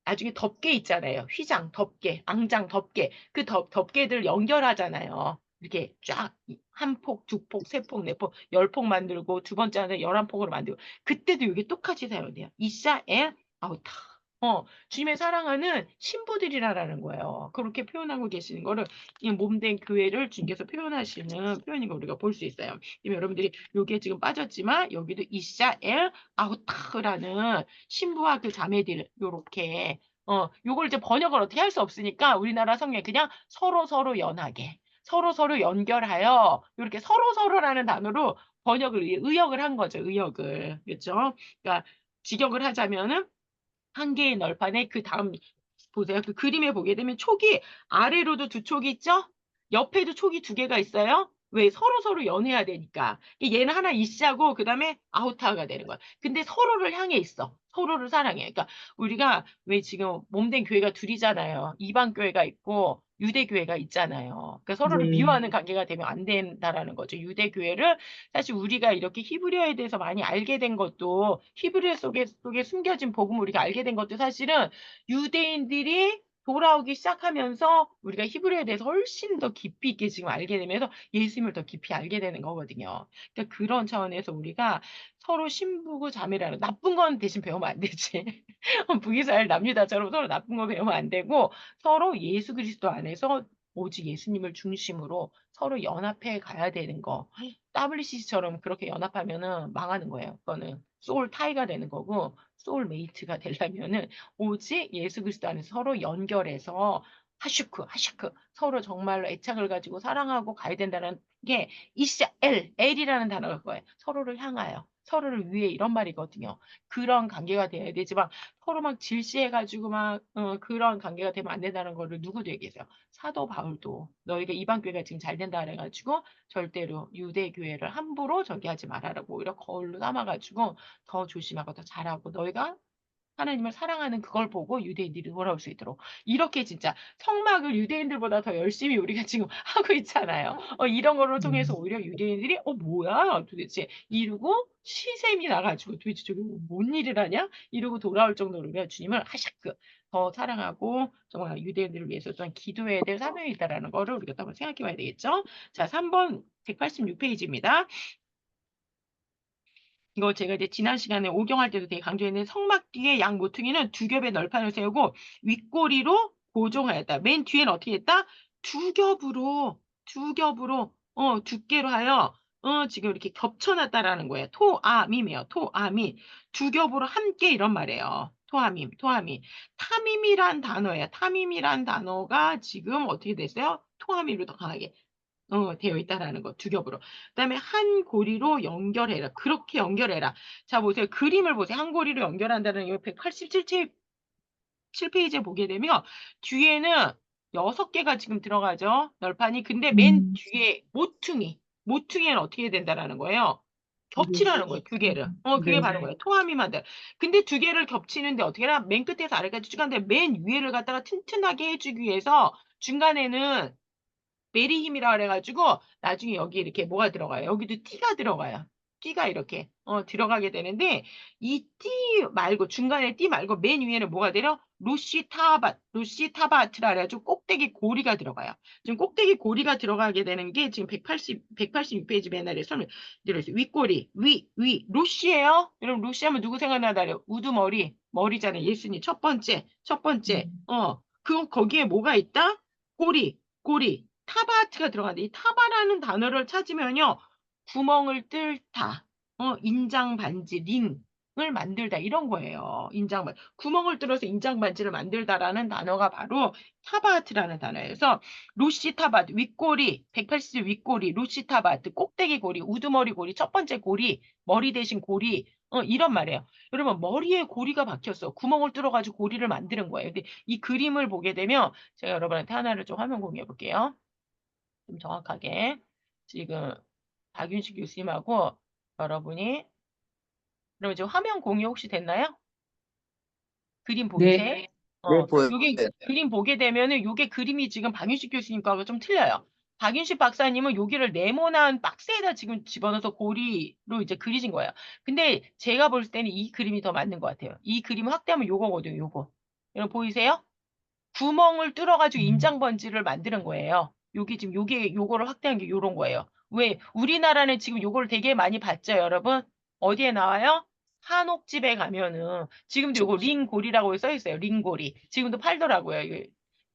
나중에 덮개 있잖아요. 휘장, 덮개, 앙장, 덮개. 그 덮개들 연결하잖아요. 이렇게 쫙 한 폭, 두 폭, 세 폭, 네 폭, 10폭 만들고 두 번째 하나 11폭으로 만들고 그때도 이게 똑같이 사용돼요. 이샤 엘 아우타. 주님의 사랑하는 신부들이라는 거예요. 그렇게 표현하고 계시는 거를 이 몸된 교회를 주님께서 표현하시는 표현인 걸 우리가 볼 수 있어요. 여러분들이 여기에 지금 빠졌지만 여기도 이샤 엘 아우타라는 신부와 그 자매들 요렇게 요걸 이제 번역을 어떻게 할 수 없으니까 우리나라 성경에 그냥 서로 연하게 서로 연결하여 이렇게 서로라는 단어로 번역을 의역을 한 거죠. 의역을. 그렇죠? 그러니까 직역을 하자면은 한 개의 널판에 그 다음 보세요. 그 그림에 보게 되면 촉이 아래로도 두 촉이 있죠? 옆에도 촉이 두 개가 있어요. 왜? 서로서로 연해야 되니까. 얘는 하나 이씨하고 그다음에 아우타가 되는 거야. 근데 서로를 향해 있어. 서로를 사랑해. 그러니까 우리가 왜 지금 몸된 교회가 둘이잖아요. 이방 교회가 있고 유대 교회가 있잖아요. 그러니까 서로를 네. 미워하는 관계가 되면 안 된다라는 거죠. 유대 교회를 사실 우리가 이렇게 히브리어에 대해서 많이 알게 된 것도 히브리어 속에 숨겨진 복음을 우리가 알게 된 것도 사실은 유대인들이 돌아오기 시작하면서 우리가 히브리어에 대해서 훨씬 더 깊이 있게 지금 알게 되면서 예수님을 더 깊이 알게 되는 거거든요. 그러니까 그런 차원에서 우리가 서로 신부고 자매라는 나쁜 건 대신 배우면 안 되지. 북이스라엘 남유다처럼 서로 나쁜 거 배우면 안 되고 서로 예수 그리스도 안에서 오직 예수님을 중심으로 서로 연합해 가야 되는 거. WCC처럼 그렇게 연합하면은 망하는 거예요. 그거는 소울 타이가 되는 거고 소울 메이트가 되려면은 오직 예수 그리스도 안에서 서로 연결해서 하슈크 서로 정말로 애착을 가지고 사랑하고 가야 된다는 게 엘이라는 단어가 그거예요. 서로를 향하여, 서로를 위해 이런 말이거든요. 그런 관계가 돼야 되지만 서로 막 질시해가지고 막 그런 관계가 되면 안 된다는 거를 누구도 얘기했어요. 사도 바울도 너희가 이방 교회가 지금 잘 된다 그래가지고 절대로 유대 교회를 함부로 저기 하지 말아라고 오히려 거울로 삼아가지고 더 조심하고 더 잘하고 너희가 하나님을 사랑하는 그걸 보고 유대인들이 돌아올 수 있도록 이렇게 진짜 성막을 유대인들보다 더 열심히 우리가 지금 하고 있잖아요. 이런 거를 통해서 오히려 유대인들이 뭐야 도대체 이러고 시샘이 나가지고 도대체 저게 뭔 일을 하냐 이러고 돌아올 정도로 우리가 주님을 하샤크 더 사랑하고 정말 유대인들을 위해서 좀 기도해야 될 사명이 있다라는 거를 우리가 또 한번 생각해 봐야 되겠죠. 자, 3번 186페이지입니다. 이거 제가 이제 지난 시간에 오경할 때도 되게 강조했는데 성막 뒤에 양 모퉁이는 두 겹의 널판을 세우고 윗꼬리로 고정하였다. 맨 뒤에는 어떻게 했다? 두 겹으로 두께로 하여 지금 이렇게 겹쳐놨다라는 거예요. 토아밈이에요. 토아밈. 두 겹으로 함께 이런 말이에요. 토아밈. 타밈이란 단어예요. 타밈이란 단어가 지금 어떻게 됐어요? 토아밈으로 더 강하게 되어 있다라는 거, 두 겹으로. 그다음에 한 고리로 연결해라. 그렇게 연결해라. 자, 보세요. 그림을 보세요. 한 고리로 연결한다는 이 187페이지에 보게 되면 뒤에는 6개가 지금 들어가죠. 널판이. 근데 맨 뒤에 모퉁이는 어떻게 된다라는 거예요? 겹치라는 거예요. 두 개를. 그게 네. 바로 거예요. 토함이만들. 근데 두 개를 겹치는데 어떻게 해라? 맨 끝에서 아래까지 쭉 가는데 맨 위에를 갖다가 튼튼하게 해주기 위해서 중간에는 메리힘이라 그래가지고 나중에 여기 이렇게 뭐가 들어가요? 여기도 띠가 들어가요. 띠가 이렇게 들어가게 되는데 이 띠 말고 중간에 띠 말고 맨 위에는 뭐가 들어? 루시타바트라 그래가지고 꼭대기 고리가 들어가요. 지금 꼭대기 고리가 들어가게 되는 게 지금 186페이지 맨날에 설명 들어있어요. 윗꼬리, 루시예요? 여러분 루시 하면 누구 생각나나요? 우두머리, 머리잖아요. 예수님 첫 번째. 거기에 뭐가 있다? 꼬리. 타바트가 들어가는데 이 타바라는 단어를 찾으면요. 구멍을 뚫다. 인장 반지 링을 만들다 이런 거예요. 구멍을 뚫어서 인장 반지를 만들다라는 단어가 바로 타바트라는 단어여서 루시 타바트 윗꼬리 180 윗꼬리 루시 타바트 꼭대기 고리 우두머리 고리 첫 번째 고리 머리 대신 고리 이런 말이에요. 여러분 머리에 고리가 박혔어. 구멍을 뚫어가지고 고리를 만드는 거예요. 근데 이 그림을 보게 되면 제가 여러분한테 하나를 좀 화면 공유해 볼게요. 좀 정확하게 지금 박윤식 교수님하고 여러분이 그럼 지금 화면 공유 혹시 됐나요? 그림 보이세요? 네. 네, 보여요. 요게 그림 보게 되면은 요게 그림이 지금 박윤식 교수님 거하고 좀 틀려요. 박윤식 박사님은 여기를 네모난 박스에다 지금 집어넣어서 고리로 이제 그리신 거예요. 근데 제가 볼 때는 이 그림이 더 맞는 것 같아요. 이 그림을 확대하면 요거거든요, 요거. 여러분 보이세요? 구멍을 뚫어가지고 인장 번지를 만드는 거예요. 요거를 확대한 게 요런 거예요. 왜? 우리나라는 지금 요거를 되게 많이 봤죠, 여러분? 어디에 나와요? 한옥집에 가면은 지금도 요거 링고리라고 써 있어요. 링고리. 지금도 팔더라고요. 이게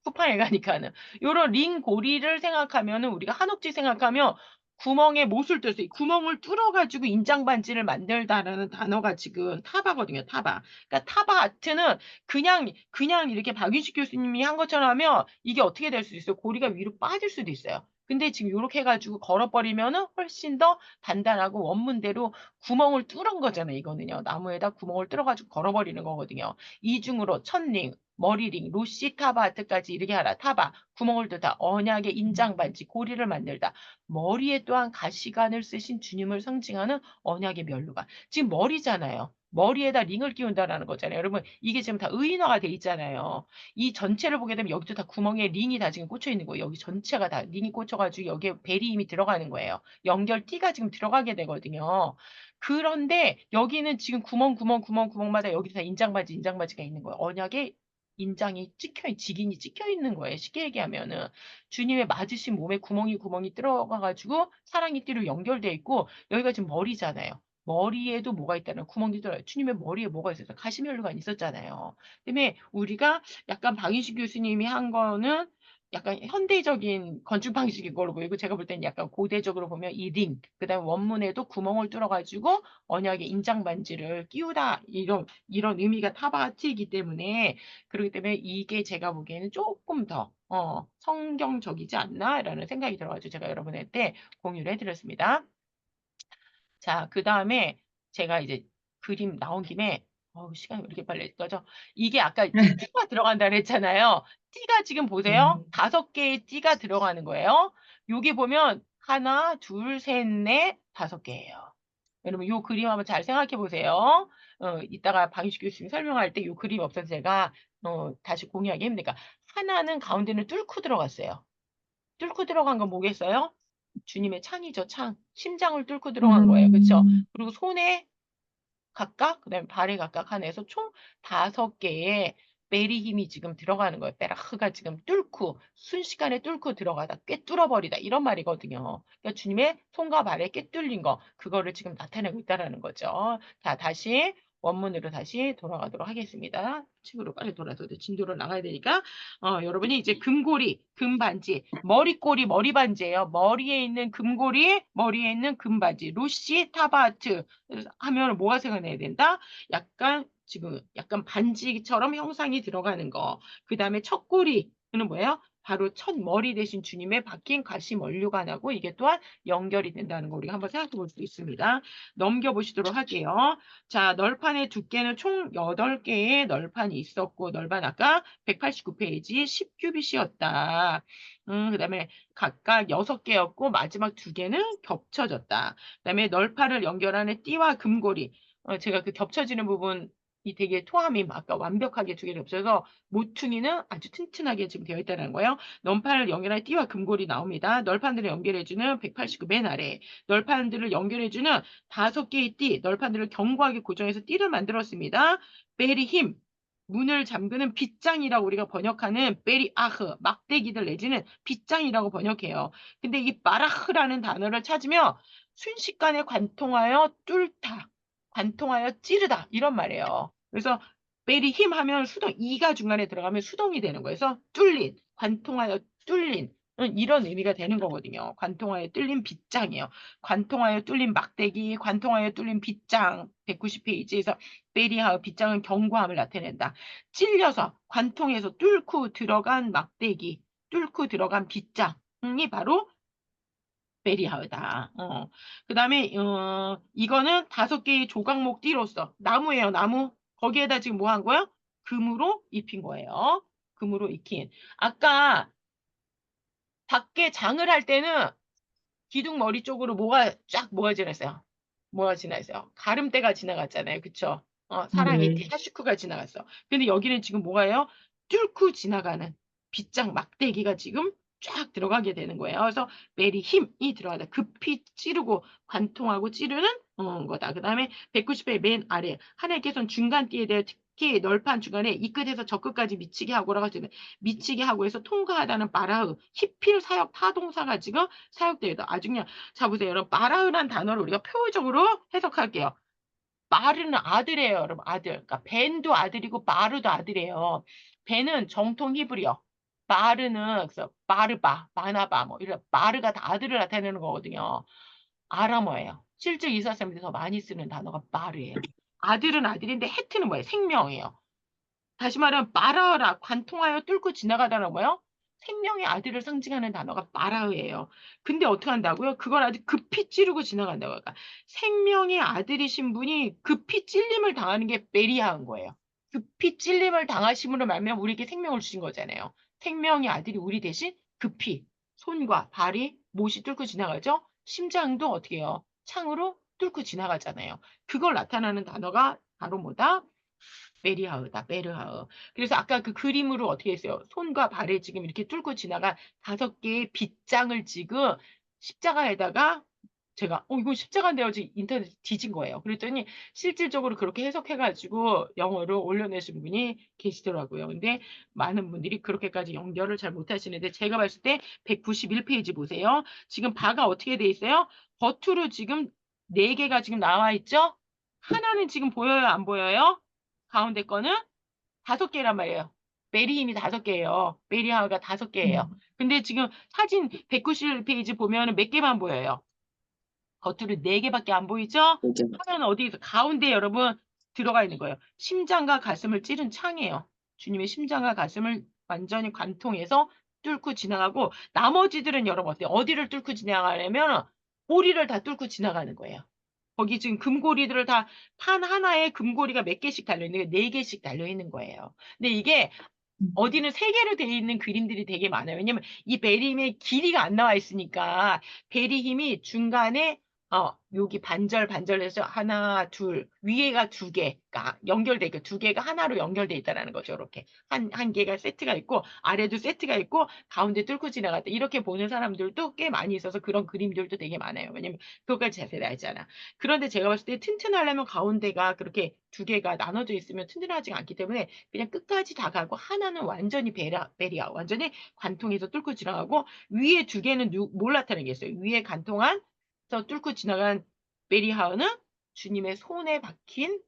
쿠팡에 가니까는. 요런 링고리를 생각하면은 우리가 한옥집 생각하면 구멍에 못을 뚫어서 이 구멍을 뚫어가지고 인장 반지를 만들다라는 단어가 지금 타바거든요. 타바. 그러니까 타바 아트는 그냥 이렇게 박윤식 교수님이 한 것처럼 하면 이게 어떻게 될 수도 있어요. 고리가 위로 빠질 수도 있어요. 근데 지금 요렇게 해가지고 걸어버리면은 훨씬 더 단단하고 원문대로 구멍을 뚫은 거잖아요. 이거는요. 나무에다 구멍을 뚫어가지고 걸어버리는 거거든요. 이중으로 천링, 머리링, 로시, 타바트까지 이렇게 하라. 타바, 구멍을 뚫다. 언약의 인장반지, 고리를 만들다. 머리에 또한 가시관을 쓰신 주님을 상징하는 언약의 면류관. 지금 머리잖아요. 머리에다 링을 끼운다라는 거잖아요. 여러분, 이게 지금 다 의인화가 돼 있잖아요. 이 전체를 보게 되면 여기도 다 구멍에 링이 다 지금 꽂혀 있는 거예요. 여기 전체가 다 링이 꽂혀가지고 여기에 베리힘이 들어가는 거예요. 연결띠가 지금 들어가게 되거든요. 그런데 여기는 지금 구멍마다 여기 다 인장바지가 있는 거예요. 언약에 인장이 직인이 찍혀 있는 거예요. 쉽게 얘기하면은. 주님의 맞으신 몸에 구멍이 들어가가지고 사랑의 띠로 연결돼 있고, 여기가 지금 머리잖아요. 머리에도 뭐가 있다는 구멍이 들어요. 주님의 머리에 뭐가 있었어요? 가시면류관이 있었잖아요. 그다음에 우리가 약간 방희식 교수님이 한 거는 약간 현대적인 건축 방식인 걸로 보이고, 제가 볼 때는 약간 고대적으로 보면 이 링, 그다음에 원문에도 구멍을 뚫어가지고 언약의 인장 반지를 끼우다, 이런 의미가 타바티이기 때문에, 그렇기 때문에 이게 제가 보기에는 조금 더 성경적이지 않나라는 생각이 들어가지고 제가 여러분한테 공유를 해드렸습니다. 자, 그 다음에 제가 이제 그림 나온 김에, 시간이 왜 이렇게 빨리 꺼져? 이게 아까 이제 띠가 들어간다 그랬잖아요. 띠가 지금 보세요. 5개의 띠가 들어가는 거예요. 여기 보면 하나, 둘, 셋, 넷, 5개예요. 여러분, 요 그림 한번 잘 생각해 보세요. 이따가 방희식 교수님 설명할 때 요 그림 없어서 제가 다시 공유하기 힘드니까. 하나는 가운데는 뚫고 들어갔어요. 뚫고 들어간 건 뭐겠어요? 주님의 창이죠, 창. 심장을 뚫고 들어간 거예요. 그렇죠? 그리고 손에 각각, 그다음에 발에 각각 한해서 총 5개의 베리 힘이 지금 들어가는 거예요. 베라흐가 지금 뚫고 순식간에 뚫고 들어가다 꿰뚫어 버리다 이런 말이거든요. 그러니까 주님의 손과 발에 꿰뚫린 거 그거를 지금 나타내고 있다라는 거죠. 자, 다시 원문으로 다시 돌아가도록 하겠습니다. 책으로 빨리 돌아서 진도로 나가야 되니까 여러분이 이제 금고리, 금반지, 머리꼬리, 머리반지예요. 머리에 있는 금고리, 머리에 있는 금반지, 루시 타바트 하면 뭐가 생각나야 된다? 지금 약간 반지처럼 형상이 들어가는 거. 그 다음에 첫꼬리는 뭐예요? 바로 첫 머리 대신 주님의 박힌 가시 면류관하고 이게 또한 연결이 된다는 거 우리가 한번 생각해 볼 수 있습니다. 넘겨보시도록 할게요. 자, 널판의 두께는 총 8개의 널판이 있었고, 널판 아까 189페이지 10큐빗이었다. 그 다음에 각각 6개였고, 마지막 2개는 겹쳐졌다. 그다음에 널판을 연결하는 띠와 금고리. 제가 그 겹쳐지는 부분이 되게 토함이 아까 완벽하게 2개 겹쳐서 모퉁이는 아주 튼튼하게 지금 되어 있다는 거예요. 널판을 연결하는 띠와 금고리 나옵니다. 널판들을 연결해주는 189 맨 아래. 널판들을 연결해주는 5개의 띠, 널판들을 견고하게 고정해서 띠를 만들었습니다. 베리 힘. 문을 잠그는 빗장이라고 우리가 번역하는 베리아흐, 막대기들 내지는 빗장이라고 번역해요. 근데 이 마라흐라는 단어를 찾으면 순식간에 관통하여 뚫다, 관통하여 찌르다 이런 말이에요. 그래서 베리 힘 하면 수동, 이가 중간에 들어가면 수동이 되는 거예요. 그래서 뚫린, 관통하여 뚫린 이런 의미가 되는 거거든요. 관통하여 뚫린 빗장이에요. 관통하여 뚫린 막대기, 관통하여 뚫린 빗장 190페이지에서 베리하우 빗장은 견고함을 나타낸다. 찔려서 관통해서 뚫고 들어간 막대기, 뚫고 들어간 빗장이 바로 베리하우다. 그다음에 이거는 5개의 조각목 띠로서 나무예요, 나무. 거기에다 지금 뭐 한 거예요? 금으로 입힌 거예요. 금으로 익힌. 아까 밖에 장을 할 때는 기둥 머리 쪽으로 뭐가 지났어요? 뭐가 지났어요? 가름대가 지나갔잖아요. 그쵸? 사랑의 띠, 하슈크가 지나갔어. 근데 여기는 지금 뭐가요? 뚫고 지나가는 빗장 막대기가 지금 쫙 들어가게 되는 거예요. 그래서 메리 힘이 들어가다. 급히 찌르고 관통하고 찌르는 거다. 그 다음에 190회 맨 아래 하나의 개선 중간 띠에 대해 특히 널판 중간에 이 끝에서 저 끝까지 미치게 하고라고 하시면 미치게 하고 해서 통과하다는 바라흐 히필 사역 타동사가 지금 사역되어 있다. 아주 그냥 자 보세요. 여러분 바라흐란 단어를 우리가 표적으로 해석할게요. 마르는 아들이에요, 여러분. 아들. 그러니까 벤도 아들이고 마르도 아들이에요. 벤은 정통 히브리어. 마르는 그래서 마르바, 마나바 뭐 이런 마르가 다 아들을 나타내는 거거든요. 아람어예요. 실제 이사쌤들이 더 많이 쓰는 단어가 마르예요. 아들은 아들인데 헤트는 뭐예요? 생명이에요. 다시 말하면 마라라 관통하여 뚫고 지나가다는 뭐예요? 생명의 아들을 상징하는 단어가 마라흐예요. 근데 어떻게 한다고요? 그걸 아주 급히 찌르고 지나간다고. 그러니까 생명의 아들이신 분이 급히 찔림을 당하는 게 베리아인 거예요. 급히 찔림을 당하심으로 말미암아 우리에게 생명을 주신 거잖아요. 생명의 아들이 우리 대신 급히 손과 발이 못이 뚫고 지나가죠. 심장도 어떻게 해요? 창으로 뚫고 지나가잖아요. 그걸 나타나는 단어가 바로 뭐다? 메리하으다. 메르하으. 그래서 아까 그 그림으로 어떻게 했어요? 손과 발에 지금 이렇게 뚫고 지나간 5개의 빗장을 지금 십자가에다가 제가 이거 십자가인데요. 지금 인터넷에 뒤진 거예요. 그랬더니 실질적으로 그렇게 해석해 가지고 영어로 올려내신 분이 계시더라고요. 근데 많은 분들이 그렇게까지 연결을 잘 못하시는데 제가 봤을 때 191 페이지 보세요. 지금 바가 어떻게 돼 있어요? 겉으로 지금 4개가 지금 나와 있죠? 하나는 지금 보여요, 안 보여요? 가운데 거는 5개란 말이에요. 메리 힘이 5개예요. 메리하우가 5개예요. 근데 지금 사진 191 페이지 보면은 몇 개만 보여요? 겉으로 4개밖에 안 보이죠? 이제 하나는 어디 있어? 가운데 여러분 들어가 있는 거예요. 심장과 가슴을 찌른 창이에요. 주님의 심장과 가슴을 완전히 관통해서 뚫고 지나가고 나머지들은 여러분 어때요? 어디를 뚫고 지나가냐면 고리를 다 뚫고 지나가는 거예요. 거기 지금 금고리들을 다 판 하나에 금고리가 몇 개씩 달려 있는 게 4개씩 달려 있는 거예요. 근데 이게 어디는 3개로 되어 있는 그림들이 되게 많아요. 왜냐면 이 베리힘의 길이가 안 나와 있으니까 베리힘이 중간에 여기 반절해서 하나, 둘, 위에가 2개가 연결돼 있고 2개가 하나로 연결돼 있다라는 거죠. 이렇게 한 개가 세트가 있고 아래도 세트가 있고 가운데 뚫고 지나갔다. 이렇게 보는 사람들도 꽤 많이 있어서 그런 그림들도 되게 많아요. 왜냐면 그것까지 자세히 알잖아. 그런데 제가 봤을 때 튼튼하려면 가운데가 그렇게 2개가 나눠져 있으면 튼튼하지가 않기 때문에 그냥 끝까지 다 가고 하나는 완전히 베리아 완전히 관통해서 뚫고 지나가고 위에 2개는 뭘 나타내겠어요? 위에 관통한 뚫고 지나간 메리하우는 주님의 손에 박힌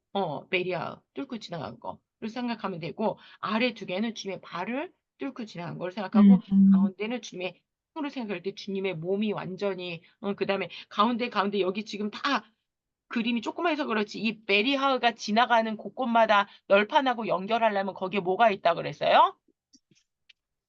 메리하우 뚫고 지나간 거를 생각하면 되고 아래 2개는 주님의 발을 뚫고 지나간 걸 생각하고 가운데는 주님의 으로 생각할 때 주님의 몸이 완전히 그다음에 가운데 여기 지금 다 그림이 조그마해서 그렇지 이 메리하우가 지나가는 곳곳마다 널판하고 연결하려면 거기에 뭐가 있다 그랬어요?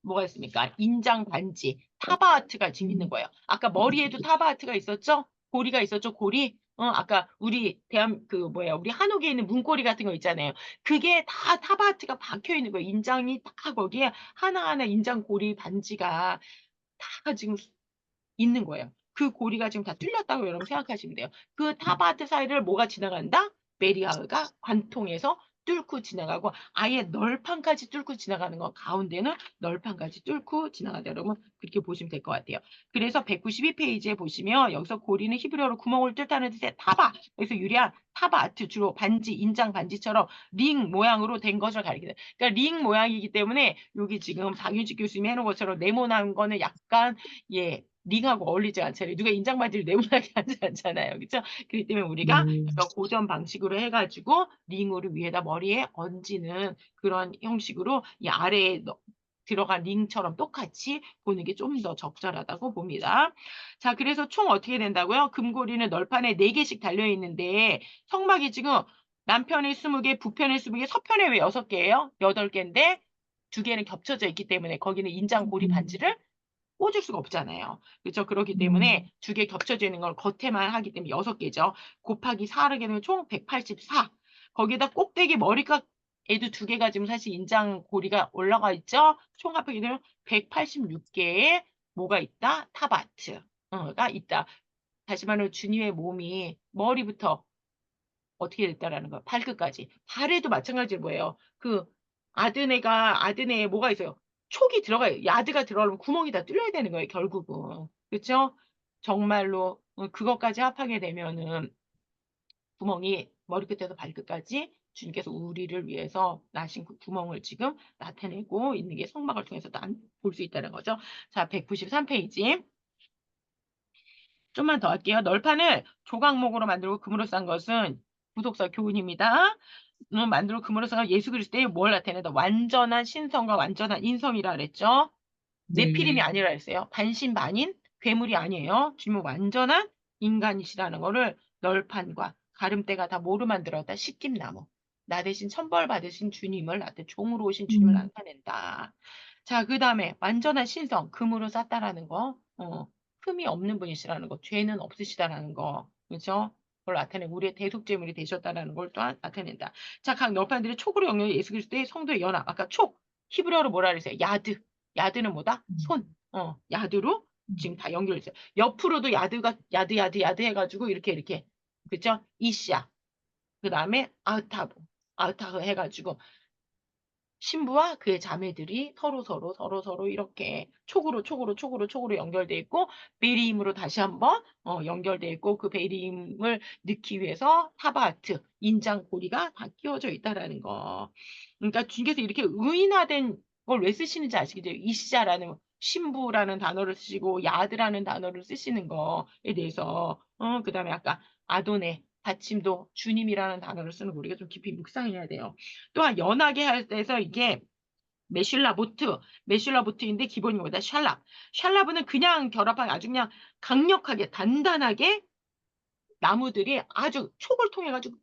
뭐가 있습니까? 인장 반지, 타바아트가 지금 있는 거예요. 아까 머리에도 타바아트가 있었죠? 고리가 있었죠? 고리. 아까 우리 우리 한옥에 있는 문고리 같은 거 있잖아요. 그게 다 타바아트가 박혀 있는 거예요. 인장이 다 거기에 하나하나 인장 고리 반지가 다 지금 있는 거예요. 그 고리가 지금 다 뚫렸다고 여러분 생각하시면 돼요. 그 타바트 사이를 뭐가 지나간다? 메리아가 관통해서 뚫고 지나가고 아예 널판까지 뚫고 지나가는 거 가운데는 널판까지 뚫고 지나가다 여러분 그렇게 보시면 될 것 같아요. 그래서 192페이지에 보시면 여기서 고리는 히브리어로 구멍을 뚫다는 뜻의 타바 그래서 유리한 타바트 주로 반지 인장 반지처럼 링 모양으로 된 것을 가리키는 그러니까 링 모양이기 때문에 여기 지금 박윤식 교수님이 해놓은 것처럼 네모난 거는 약간 링하고 어울리지 않잖아요. 누가 인장바지를 네모나게 하지 않잖아요. 그렇죠? 그렇기 때문에 우리가 약간 고전 방식으로 해가지고 링으로 위에다 머리에 얹는 그런 형식으로 이 아래에 들어간 링처럼 똑같이 보는 게 좀 더 적절하다고 봅니다. 자, 그래서 총 어떻게 된다고요? 금고리는 널판에 4개씩 달려있는데 성막이 지금 남편의 20개, 부편의 20개, 서편의 왜 6개예요? 8개인데 2개는 겹쳐져 있기 때문에 거기는 인장 고리 반지를 꽂을 수가 없잖아요. 그렇죠? 그렇기 때문에 2개 겹쳐져 있는 걸 겉에만 하기 때문에 6개죠. 곱하기 4를 하게 되면 총 184. 거기에다 꼭대기 머리깍에도 2개가 지금 사실 인장 고리가 올라가 있죠. 총 합하게 되면 186개의 뭐가 있다? 타바트가 있다. 다시 말하면 주님의 몸이 머리부터 어떻게 됐다라는 거예요. 발끝까지. 발에도 마찬가지로 뭐예요. 그 아드네에 뭐가 있어요. 촉이 들어가요. 야드가 들어가려면 구멍이 다 뚫려야 되는 거예요. 결국은. 그렇죠? 정말로 그것까지 합하게 되면은 구멍이 머리끝에서 발끝까지 주님께서 우리를 위해서 나신 그 구멍을 지금 나타내고 있는 게 성막을 통해서 볼 수 있다는 거죠. 자, 193페이지. 좀만 더 할게요. 널판을 조각목으로 만들고 금으로 싼 것은 구독서 교훈입니다. 만들고 금으로 싼 예수 그리스도의 뭘 나타낸다? 완전한 신성과 완전한 인성이라 그랬죠. 네피림이 아니라 했어요. 반신반인 괴물이 아니에요. 주님은 완전한 인간이시라는 거를 널판과 가름대가 다 뭐로 만들었다? 십김나무. 나 대신 천벌 받으신 주님을 나한테 종으로 오신 주님을 나타낸다. 자, 그 다음에 완전한 신성, 금으로 쌌다라는 거. 흠이 없는 분이시라는 거, 죄는 없으시다라는 거, 그죠? 걸 나타내고 우리의 대속제물이 되셨다라는 걸 또 나타낸다. 자, 각 너판들의 촉으로 연결 예수 그리스도의 성도의 연합. 아까 촉 히브리어로 뭐라 그랬어요? 야드. 야드는 뭐다? 손. 야드로 지금 다 연결했어요. 옆으로도 야드가 야드 해가지고 이렇게 그죠? 이시아. 그 다음에 아우타브 해가지고 신부와 그의 자매들이 서로 이렇게 촉으로 연결돼 있고 베리임으로 다시 한번 연결돼 있고 그 베리임을 넣기 위해서 타바트 인장 고리가 다 끼워져 있다라는 거. 그러니까 주님께서 이렇게 의인화된 걸 왜 쓰시는지 아시겠죠? 이시자라는 신부라는 단어를 쓰시고 야드라는 단어를 쓰시는 거에 대해서 그다음에 아까 아도네 받침도 주님이라는 단어를 쓰는 거 우리가 좀 깊이 묵상해야 돼요. 또한 연하게 할 때서 이게 메슐라보트인데 기본이 뭐다? 샬라브는 그냥 결합한 아주 그냥 강력하게 단단하게 나무들이 아주 촉을 통해 가지고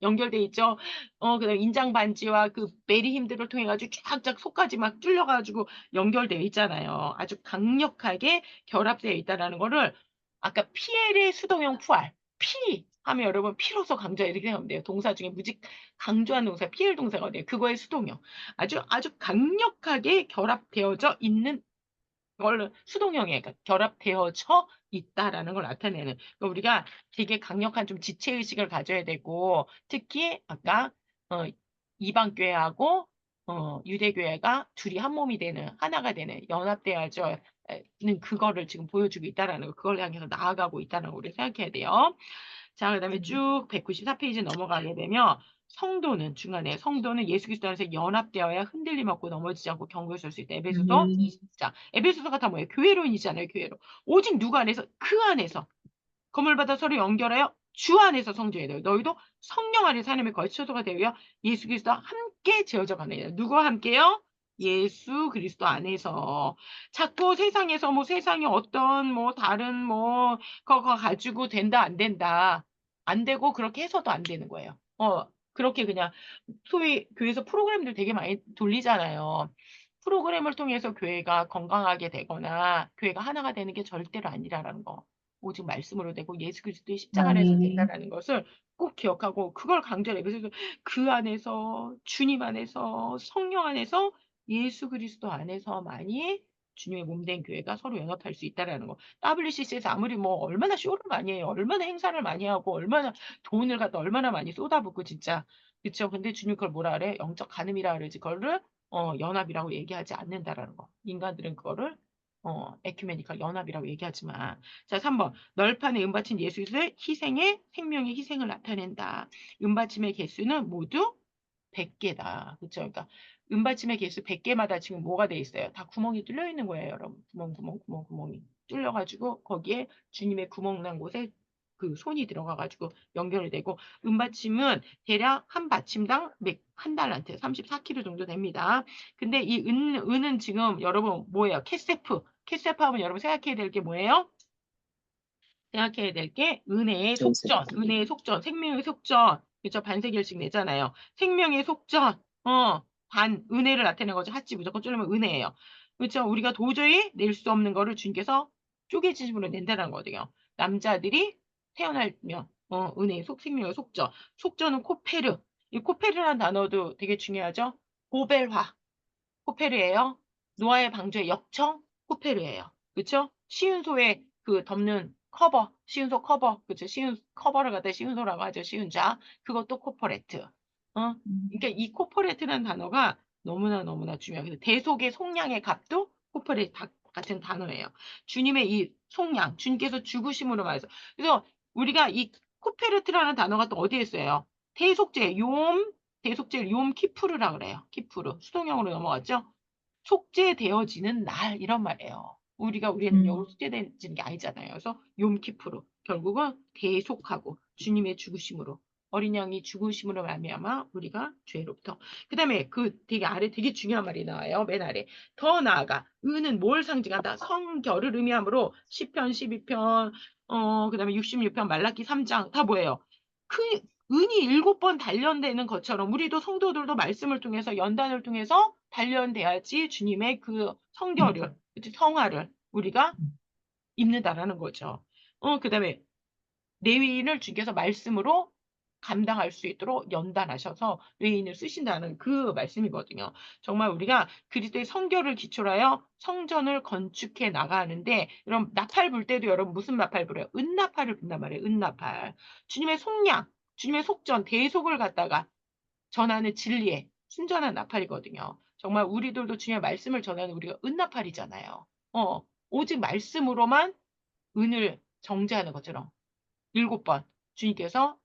연결돼 있죠. 그다음에 인장 반지와 그 베리 힘들을 통해 가지고 쫙쫙 속까지 막 뚫려 가지고 연결되어 있잖아요. 아주 강력하게 결합되어 있다라는 거를 아까 PL의 수동형 푸알. 피 하면 여러분 피로서 강조해 이렇게 하면 돼요. 동사 중에 무직 강조한 동사 PL 동사가 돼요. 그거의 수동형. 아주 강력하게 결합되어져 있는 걸 수동형에 결합되어져 있다라는 걸 나타내는. 그러니까 우리가 되게 강력한 좀 지체의식을 가져야 되고 특히 아까 어, 이방교회하고 유대교회가 둘이 한 몸이 되는 하나가 되는 연합되어져는 그거를 지금 보여주고 있다라는 거 그걸 향해서 나아가고 있다는 걸 우리 생각해야 돼요. 자, 그다음에 쭉 194페이지 넘어가게 되면 성도는 예수 그리스도 안에서 연합되어야 흔들림 없고 넘어지지 않고 견고히 설 수 있다. 에베소서 20장. 에베소서가 다 뭐예요? 교회론이잖아요, 교회론. 오직 누구 안에서? 그 안에서. 검을 받아 서로 연결하여 주 안에서 성전이 되어 너희도 성령 안에서 하나님의 거처소가 되어 예수 그리스도와 함께 지어져 가느니라. 누구와 함께요? 예수 그리스도 안에서. 자꾸 세상에서 뭐 세상에 어떤 뭐 다른 뭐 그거 가지고 된다 안 된다. 안 되고 그렇게 해서도 안 되는 거예요. 그렇게 그냥 소위 교회에서 프로그램들 되게 많이 돌리잖아요. 프로그램을 통해서 교회가 건강하게 되거나 교회가 하나가 되는 게 절대로 아니라는 거. 오직 말씀으로 되고 예수 그리스도의 십자가 안에서 된다라는 것을 꼭 기억하고 그걸 강조해요. 그래서 그 안에서 주님 안에서 성령 안에서 예수 그리스도 안에서만이 주님의 몸된 교회가 서로 연합할 수 있다라는 거. WCC에서 아무리 뭐 얼마나 쇼를 많이 해요. 얼마나 행사를 많이 하고 얼마나 돈을 갖다 얼마나 많이 쏟아붓고 진짜 그쵸? 근데 주님 그걸 뭐라 그래? 영적 간음이라 그러지. 그거를 연합이라고 얘기하지 않는다라는 거. 인간들은 그거를 에큐메니컬 연합이라고 얘기하지만 자 3번 널판에 은받친 예수 그리스도의 희생의 생명의 희생을 나타낸다. 은받침의 개수는 모두 100개다. 그쵸? 그러니까 은받침의 개수 100개마다 지금 뭐가 돼 있어요? 다 구멍이 뚫려 있는 거예요, 여러분. 구멍이 뚫려가지고 거기에 주님의 구멍 난 곳에 그 손이 들어가가지고 연결이 되고 은받침은 대략 한 받침당 한 달란트 34kg 정도 됩니다. 근데 이 은은 지금 여러분 뭐예요? 캐세프 하면 여러분 생각해야 될 게 뭐예요? 생각해야 될 게 은혜의 속전, 생명의 속전. 그죠? 반세결식 내잖아요. 생명의 속전, 은혜를 나타내는 거죠. 하지 무조건 쪼르면 은혜예요. 그렇죠? 우리가 도저히 낼 수 없는 거를 주님께서 쪼개지심으로 낸다는 거거든요. 남자들이 태어나면 은혜의 생명의 속전. 속전은 코페르. 이 코페르라는 단어도 되게 중요하죠. 고벨화, 코페르예요. 노아의 방주의 역청, 코페르예요. 그렇죠? 시운소의 그 덮는 커버, 시운소 커버, 그렇죠? 커버를 갖다 시운소라고 하죠. 시운자. 그것도 코퍼레트. 그러니까 이 코퍼레트라는 단어가 너무나 중요해요. 대속의 속량의 값도 코퍼레트 같은 단어예요. 주님의 이 속량, 주님께서 죽으심으로 말해서. 그래서 우리가 이 코페레트라는 단어가 또 어디에 쓰여요? 대속죄를 욤 키푸르라 그래요. 키푸르. 수동형으로 넘어갔죠? 속죄되어지는 날 이런 말이에요. 우리의 능력으로 속죄되어지는 게 아니잖아요. 그래서 욤키프로 결국은 대속하고 주님의 죽으심으로 어린 양이 죽으심으로 말미암아 우리가 죄로부터 그다음에 그 되게 아래 되게 중요한 말이 나와요. 맨 아래 더 나아가 은은 뭘 상징한다? 성결을 의미하므로 시편 12편 그다음에 66편 말라기 3장 다 뭐예요? 그 은이 7번 단련되는 것처럼 우리도 성도들도 말씀을 통해서 연단을 통해서 단련돼야지 주님의 그 성결을, 성화를 우리가 입는다라는 거죠. 그다음에 내위인을 주께서 말씀으로 감당할 수 있도록 연단하셔서 외인을 쓰신다는 그 말씀이거든요. 정말 우리가 그리스도의 성결을 기초로 하여 성전을 건축해 나가는데 여러분 나팔 불 때도 여러분 무슨 나팔 불어요? 은나팔을 분단 말이에요. 은나팔. 주님의 속량, 주님의 속전, 대속을 갖다가 전하는 진리의 순전한 나팔이거든요. 정말 우리들도 주님의 말씀을 전하는 우리가 은나팔이잖아요. 오직 말씀으로만 은을 정제하는 것처럼 7번 주님께서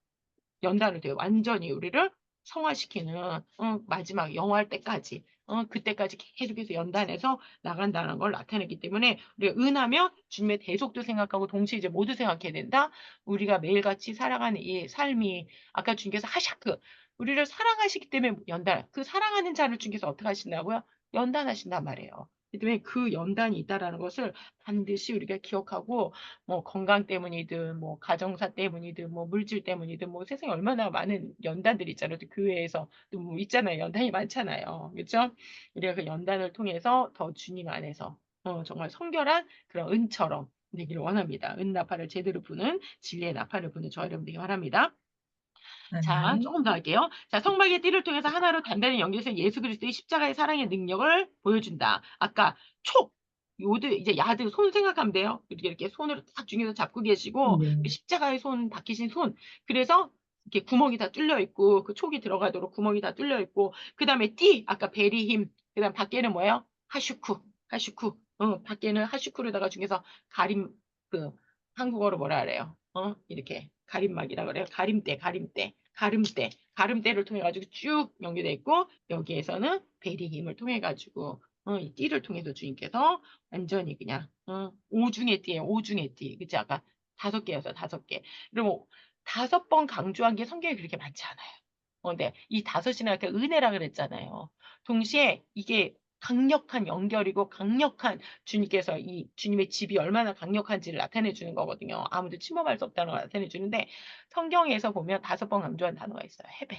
연단을 돼요. 완전히 우리를 성화시키는 마지막 영화할 때까지 그때까지 계속해서 연단해서 나간다는 걸 나타내기 때문에 우리가 은하면 주님의 대속도 생각하고 동시에 이제 모두 생각해야 된다. 우리가 매일같이 살아가는 이 삶이 아까 주님께서 하샤크 우리를 사랑하시기 때문에 연단 그 사랑하는 자를 주님께서 어떻게 하신다고요? 연단하신단 말이에요. 그렇기 때문에 그 연단이 있다라는 것을 반드시 우리가 기억하고 뭐 건강 때문이든 뭐 가정사 때문이든 뭐 물질 때문이든 뭐 세상에 얼마나 많은 연단들이 있잖아요. 또 교회에서 또 뭐 있잖아요. 연단이 많잖아요. 그렇죠? 우리가 그 연단을 통해서 더 주님 안에서 정말 성결한 그런 은처럼 되기를 원합니다. 은나팔을 제대로 부는 진리의 나팔을 부는 저 여러분 되기 바랍니다. 자, 아멘. 조금 더 할게요. 자, 성막의 띠를 통해서 하나로 단단히 연결해서 예수 그리스도의 십자가의 사랑의 능력을 보여준다. 아까 촉, 요드, 이제 야드, 손 생각하면 돼요. 이렇게 손으로 딱 중에서 잡고 계시고, 네. 그 십자가의 손, 박히신 손. 그래서 이렇게 구멍이 다 뚫려 있고, 그 촉이 들어가도록 구멍이 다 뚫려 있고, 그 다음에 띠, 아까 베리힘, 그 다음 밖에는 뭐예요? 하슈쿠, 하슈쿠. 밖에는 하슈쿠르다가 중에서 가림, 그, 한국어로 뭐라 그래요? 이렇게 가림막이라 그래요. 가림대, 가림대. 가름대, 가름대를 통해 가지고 쭉 연결돼 있고 여기에서는 베리 힘을 통해 가지고 이 띠를 통해서 주님께서 완전히 그냥 오중의 띠예요. 오중의 띠. 그치 아까 5개여서 5개. 그리고 5번 강조한 게 성경에 그렇게 많지 않아요. 네. 이 5이나 이렇게 은혜라 그랬잖아요. 동시에 이게 강력한 연결이고 강력한 주님께서 이 주님의 집이 얼마나 강력한지를 나타내 주는 거거든요. 아무도 침범할 수 없다는 걸 나타내 주는데 성경에서 보면 5번 강조한 단어가 있어요. 헤벨.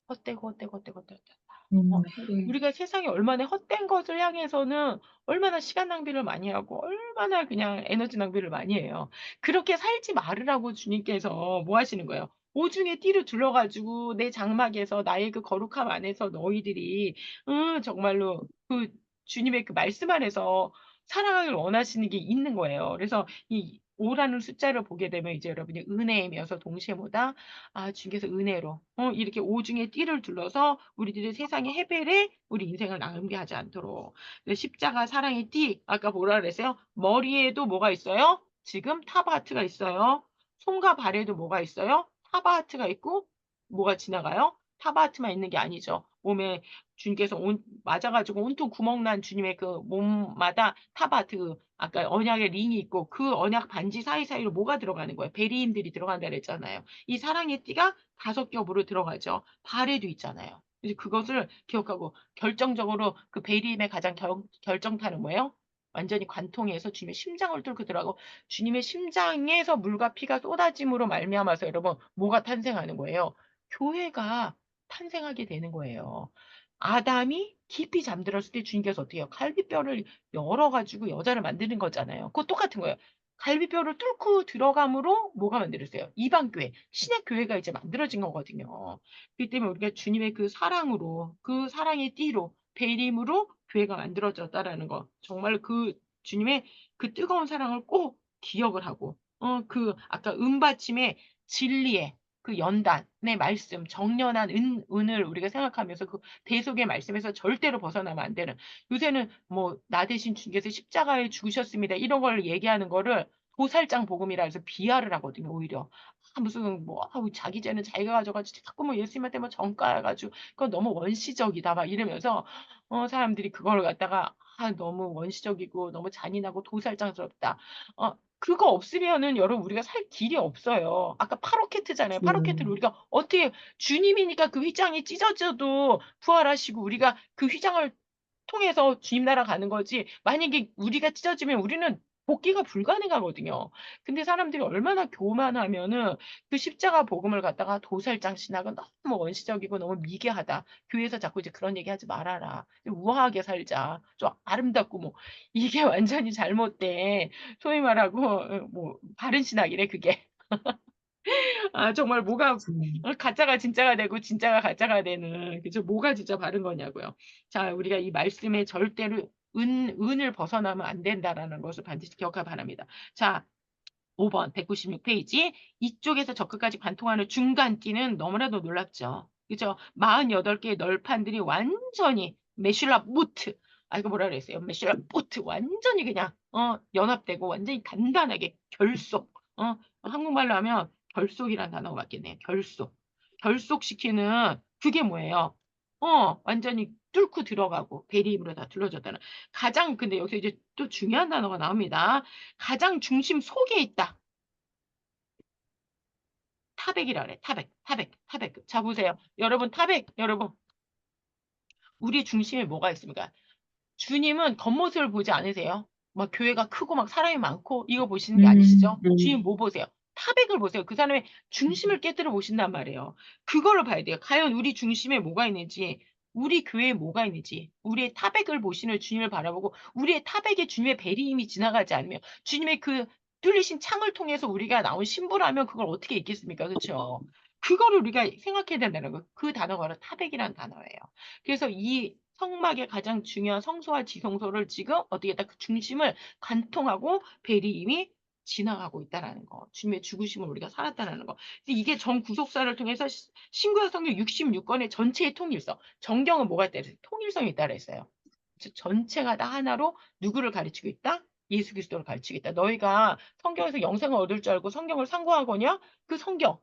헛되고 헛되고 헛되고 헛되고 헛되고. 해를 우리가 세상에 얼마나 헛된 것을 향해서는 얼마나 시간 낭비를 많이 하고 얼마나 그냥 에너지 낭비를 많이 해요. 그렇게 살지 말으라고 주님께서 뭐 하시는 거예요? 오중에 띠를 둘러가지고 내 장막에서 나의 그 거룩함 안에서 너희들이 정말로 그 주님의 그 말씀 안에서 살아가길 원하시는 게 있는 거예요. 그래서 이 5라는 숫자를 보게 되면 이제 여러분이 은혜이면서 동시에 뭐다? 주님께서 은혜로 이렇게 오중에 띠를 둘러서 우리들이 세상의 해벨에 우리 인생을 낭비하지 않도록 십자가 사랑의 띠 아까 뭐라 그랬어요? 머리에도 뭐가 있어요? 지금 타바하트가 있어요. 손과 발에도 뭐가 있어요? 타바하트가 있고 뭐가 지나가요? 타바하트만 있는 게 아니죠. 몸에 주님께서 맞아가지고 온통 구멍 난 주님의 그 몸마다 타바하트 아까 언약의 링이 있고 그 언약 반지 사이사이로 뭐가 들어가는 거예요? 베리인들이 들어간다 그랬잖아요. 이 사랑의 띠가 5겹으로 들어가죠. 발에도 있잖아요. 그래서 그것을 기억하고 결정적으로 그 베리임의 가장 결정타는 뭐예요? 완전히 관통해서 주님의 심장을 뚫고 들어가고 주님의 심장에서 물과 피가 쏟아짐으로 말미암아서 여러분 뭐가 탄생하는 거예요? 교회가 탄생하게 되는 거예요. 아담이 깊이 잠들었을 때 주님께서 어떻게 해요? 갈비뼈를 열어 가지고 여자를 만드는 거잖아요. 그거 똑같은 거예요. 갈비뼈를 뚫고 들어감으로 뭐가 만들어졌어요? 이방 교회, 신약 교회가 이제 만들어진 거거든요. 그렇기 때문에 우리가 주님의 그 사랑으로, 그 사랑의 띠로, 배림으로 교회가 만들어졌다라는 거. 정말 그 주님의 그 뜨거운 사랑을 꼭 기억을 하고, 그 아까 은받침의 진리의 그 연단의 말씀, 정연한 은을 우리가 생각하면서 그 대속의 말씀에서 절대로 벗어나면 안 되는. 요새는 뭐 나 대신 주님께서 십자가에 죽으셨습니다. 이런 걸 얘기하는 거를 도살장 복음이라 해서 비하를 하거든요, 오히려. 무슨 뭐 자기 죄는 자기가 가져가지고 자꾸 뭐 예수님한테 뭐 전가해 가지고 그건 너무 원시적이다 막 이러면서 사람들이 그걸 갖다가 너무 원시적이고 너무 잔인하고 도살장스럽다. 그거 없으면은 여러분 우리가 살 길이 없어요. 아까 파로케트잖아요. 파로케트를 우리가 어떻게 주님이니까 그 휘장이 찢어져도 부활하시고 우리가 그 휘장을 통해서 주님 나라 가는 거지 만약에 우리가 찢어지면 우리는 복귀가 불가능하거든요. 근데 사람들이 얼마나 교만하면은 그 십자가 복음을 갖다가 도살장 신학은 너무 원시적이고 너무 미개하다. 교회에서 자꾸 이제 그런 얘기하지 말아라. 우아하게 살자. 좀 아름답고 뭐 이게 완전히 잘못된 소위 말하고 뭐 바른 신학이래 그게. 아, 정말 뭐가 가짜가 진짜가 되고 진짜가 가짜가 되는, 그죠? 뭐가 진짜 바른 거냐고요. 자, 우리가 이 말씀에 절대로 은을 벗어나면 안 된다라는 것을 반드시 기억하기 바랍니다. 자, 5번 196페이지 이쪽에서 저 끝까지 관통하는 중간띠는 너무나도 놀랍죠. 그죠? 48개의 널판들이 완전히 메슐라 보트, 아 이거 뭐라 그랬어요? 메슐라 보트 완전히 그냥 연합되고 완전히 단단하게 결속. 한국말로 하면 결속이라는 단어가 맞겠네요. 결속. 결속시키는 그게 뭐예요? 완전히 뚫고 들어가고 베리임으로 다 둘러졌다는, 가장 근데 여기서 이제 또 중요한 단어가 나옵니다. 가장 중심 속에 있다. 타백이라 그래. 타백. 자, 보세요. 여러분, 타백, 여러분. 우리 중심에 뭐가 있습니까? 주님은 겉모습을 보지 않으세요? 막 교회가 크고 막 사람이 많고 이거 보시는 게 아니시죠? 주님 뭐 보세요? 타백을 보세요. 그 사람의 중심을 깨뜨려 보신단 말이에요. 그걸로 봐야 돼요. 과연 우리 중심에 뭐가 있는지, 우리 교회에 뭐가 있는지, 우리의 타백을 보시는 주님을 바라보고 우리의 타백에 주님의 베리임이 지나가지 않으면, 주님의 그 뚫리신 창을 통해서 우리가 나온 신부라면 그걸 어떻게 읽겠습니까? 그렇죠? 그거를 우리가 생각해야 된다는 거. 그 단어가 바로 타백이라는 단어예요. 그래서 이 성막의 가장 중요한 성소와 지성소를 지금 어떻게 딱 그 중심을 관통하고 베리임이 지나가고 있다라는 거. 주님의 죽으심을 우리가 살았다라는 거. 이게 전 구속사를 통해서 신구약 성경 66권의 전체의 통일성. 정경은 뭐가 있다 그랬어요? 통일성이 있다 그랬어요. 전체가 다 하나로 누구를 가르치고 있다? 예수 그리스도를 가르치고 있다. 너희가 성경에서 영생을 얻을 줄 알고 성경을 상고하거냐? 그 성경.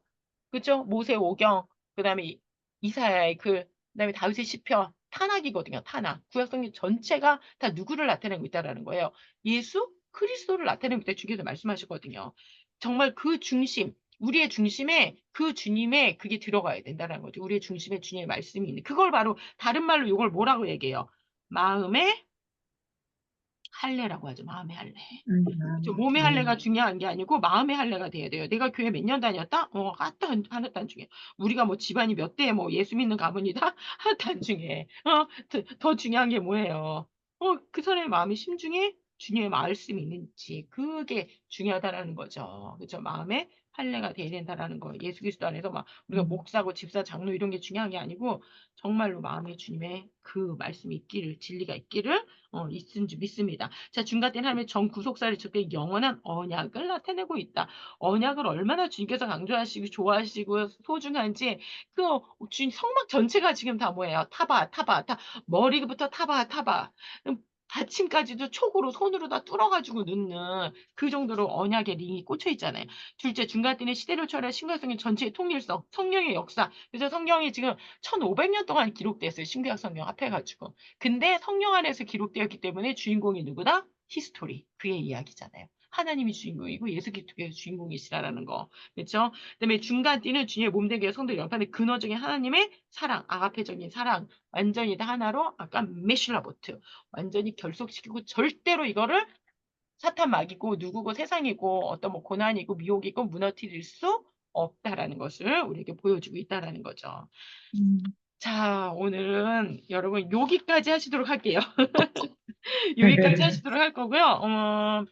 그죠? 모세 오경, 그다음에 이사야의 글, 그다음에 다윗의 시편, 탄악이거든요. 탄악. 구약 성경 전체가 다 누구를 나타내고 있다라는 거예요. 예수 그리스도를 나타내고 있다 주께서 말씀하시거든요. 정말 그 중심, 우리의 중심에 그 주님의 그게 들어가야 된다는 거죠. 우리의 중심에 주님의 말씀이 있는. 그걸 바로 다른 말로 이걸 뭐라고 얘기해요? 마음의 할례라고 하죠. 마음의 할례. 그렇죠. 몸의 할례가 중요한 게 아니고 마음의 할례가 돼야 돼요. 내가 교회 몇 년 다녔다? 하나도 안 중요해. 우리가 뭐 집안이 몇 대 뭐 예수 믿는 가문이다? 하나도 안 중요해. 더 중요한 게 뭐예요? 그 사람의 마음이 심중에 주님의 말씀이 있는지, 그게 중요하다라는 거죠. 그렇죠. 마음의 할례가 돼야 된다라는 거. 예수 그리스도 안에서 막 우리가 목사고 집사 장로 이런 게 중요한 게 아니고 정말로 마음에 주님의 그 말씀이 있기를, 진리가 있기를 있은 줄 믿습니다. 자, 중간 때는 하나님의 전 구속사를 적게 영원한 언약을 나타내고 있다. 언약을 얼마나 주님께서 강조하시고 좋아하시고 소중한지, 그 주님 성막 전체가 지금 다 뭐예요? 타바. 머리부터 타바. 받침까지도 촉으로 손으로 다 뚫어가지고 넣는 그 정도로 언약의 링이 꽂혀 있잖아요. 둘째, 중간 때는 시대를 초월한 신구약성경 전체의 통일성, 성령의 역사. 그래서 성경이 지금 1500년 동안 기록됐어요. 신구약 성경 합해가지고. 근데 성령 안에서 기록되었기 때문에 주인공이 누구다? 히스토리. 그의 이야기잖아요. 하나님이 주인공이고 예수 그리스도께서 주인공이시라는 거. 그렇죠? 그다음에 중간 띠는 주님의 몸된 교회 성도 연판의 근원적인 하나님의 사랑, 아가페적인 사랑. 완전히 다 하나로 아까 메슐라보트. 완전히 결속시키고 절대로 이거를 사탄 마귀고 누구고 세상이고 어떤 뭐 고난이고 미혹이고 무너뜨릴 수 없다라는 것을 우리에게 보여주고 있다라는 거죠. 자, 오늘은 여러분 여기까지 하시도록 할게요. 여기까지 하시도록 할 거고요.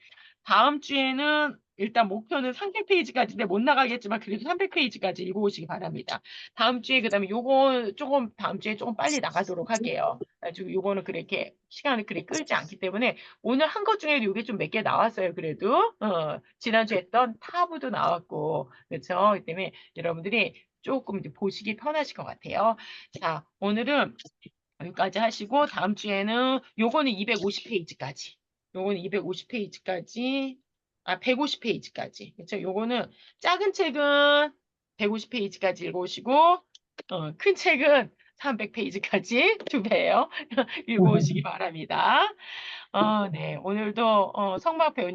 다음 주에는 일단 목표는 300페이지까지인데 못 나가겠지만 그래도 300페이지까지 읽어오시기 바랍니다. 다음 주에 그다음에 요거 조금 다음 주에 조금 빨리 나가도록 할게요. 지금 요거는 그렇게 시간을 그렇게 끌지 않기 때문에 오늘 한 것 중에도 요게 좀 몇 개 나왔어요. 그래도 지난주에 했던 타부도 나왔고 그렇죠. 그 때문에 여러분들이 조금 이제 보시기 편하실 것 같아요. 자, 오늘은 여기까지 하시고 다음 주에는 요거는 250페이지까지. 요거는 250페이지까지. 150페이지까지. 그렇죠? 요거는 작은 책은 150페이지까지 읽으시고 큰 책은 300페이지까지 두 배예요. 읽어오시기 바랍니다. 네. 오늘도 성막 배우님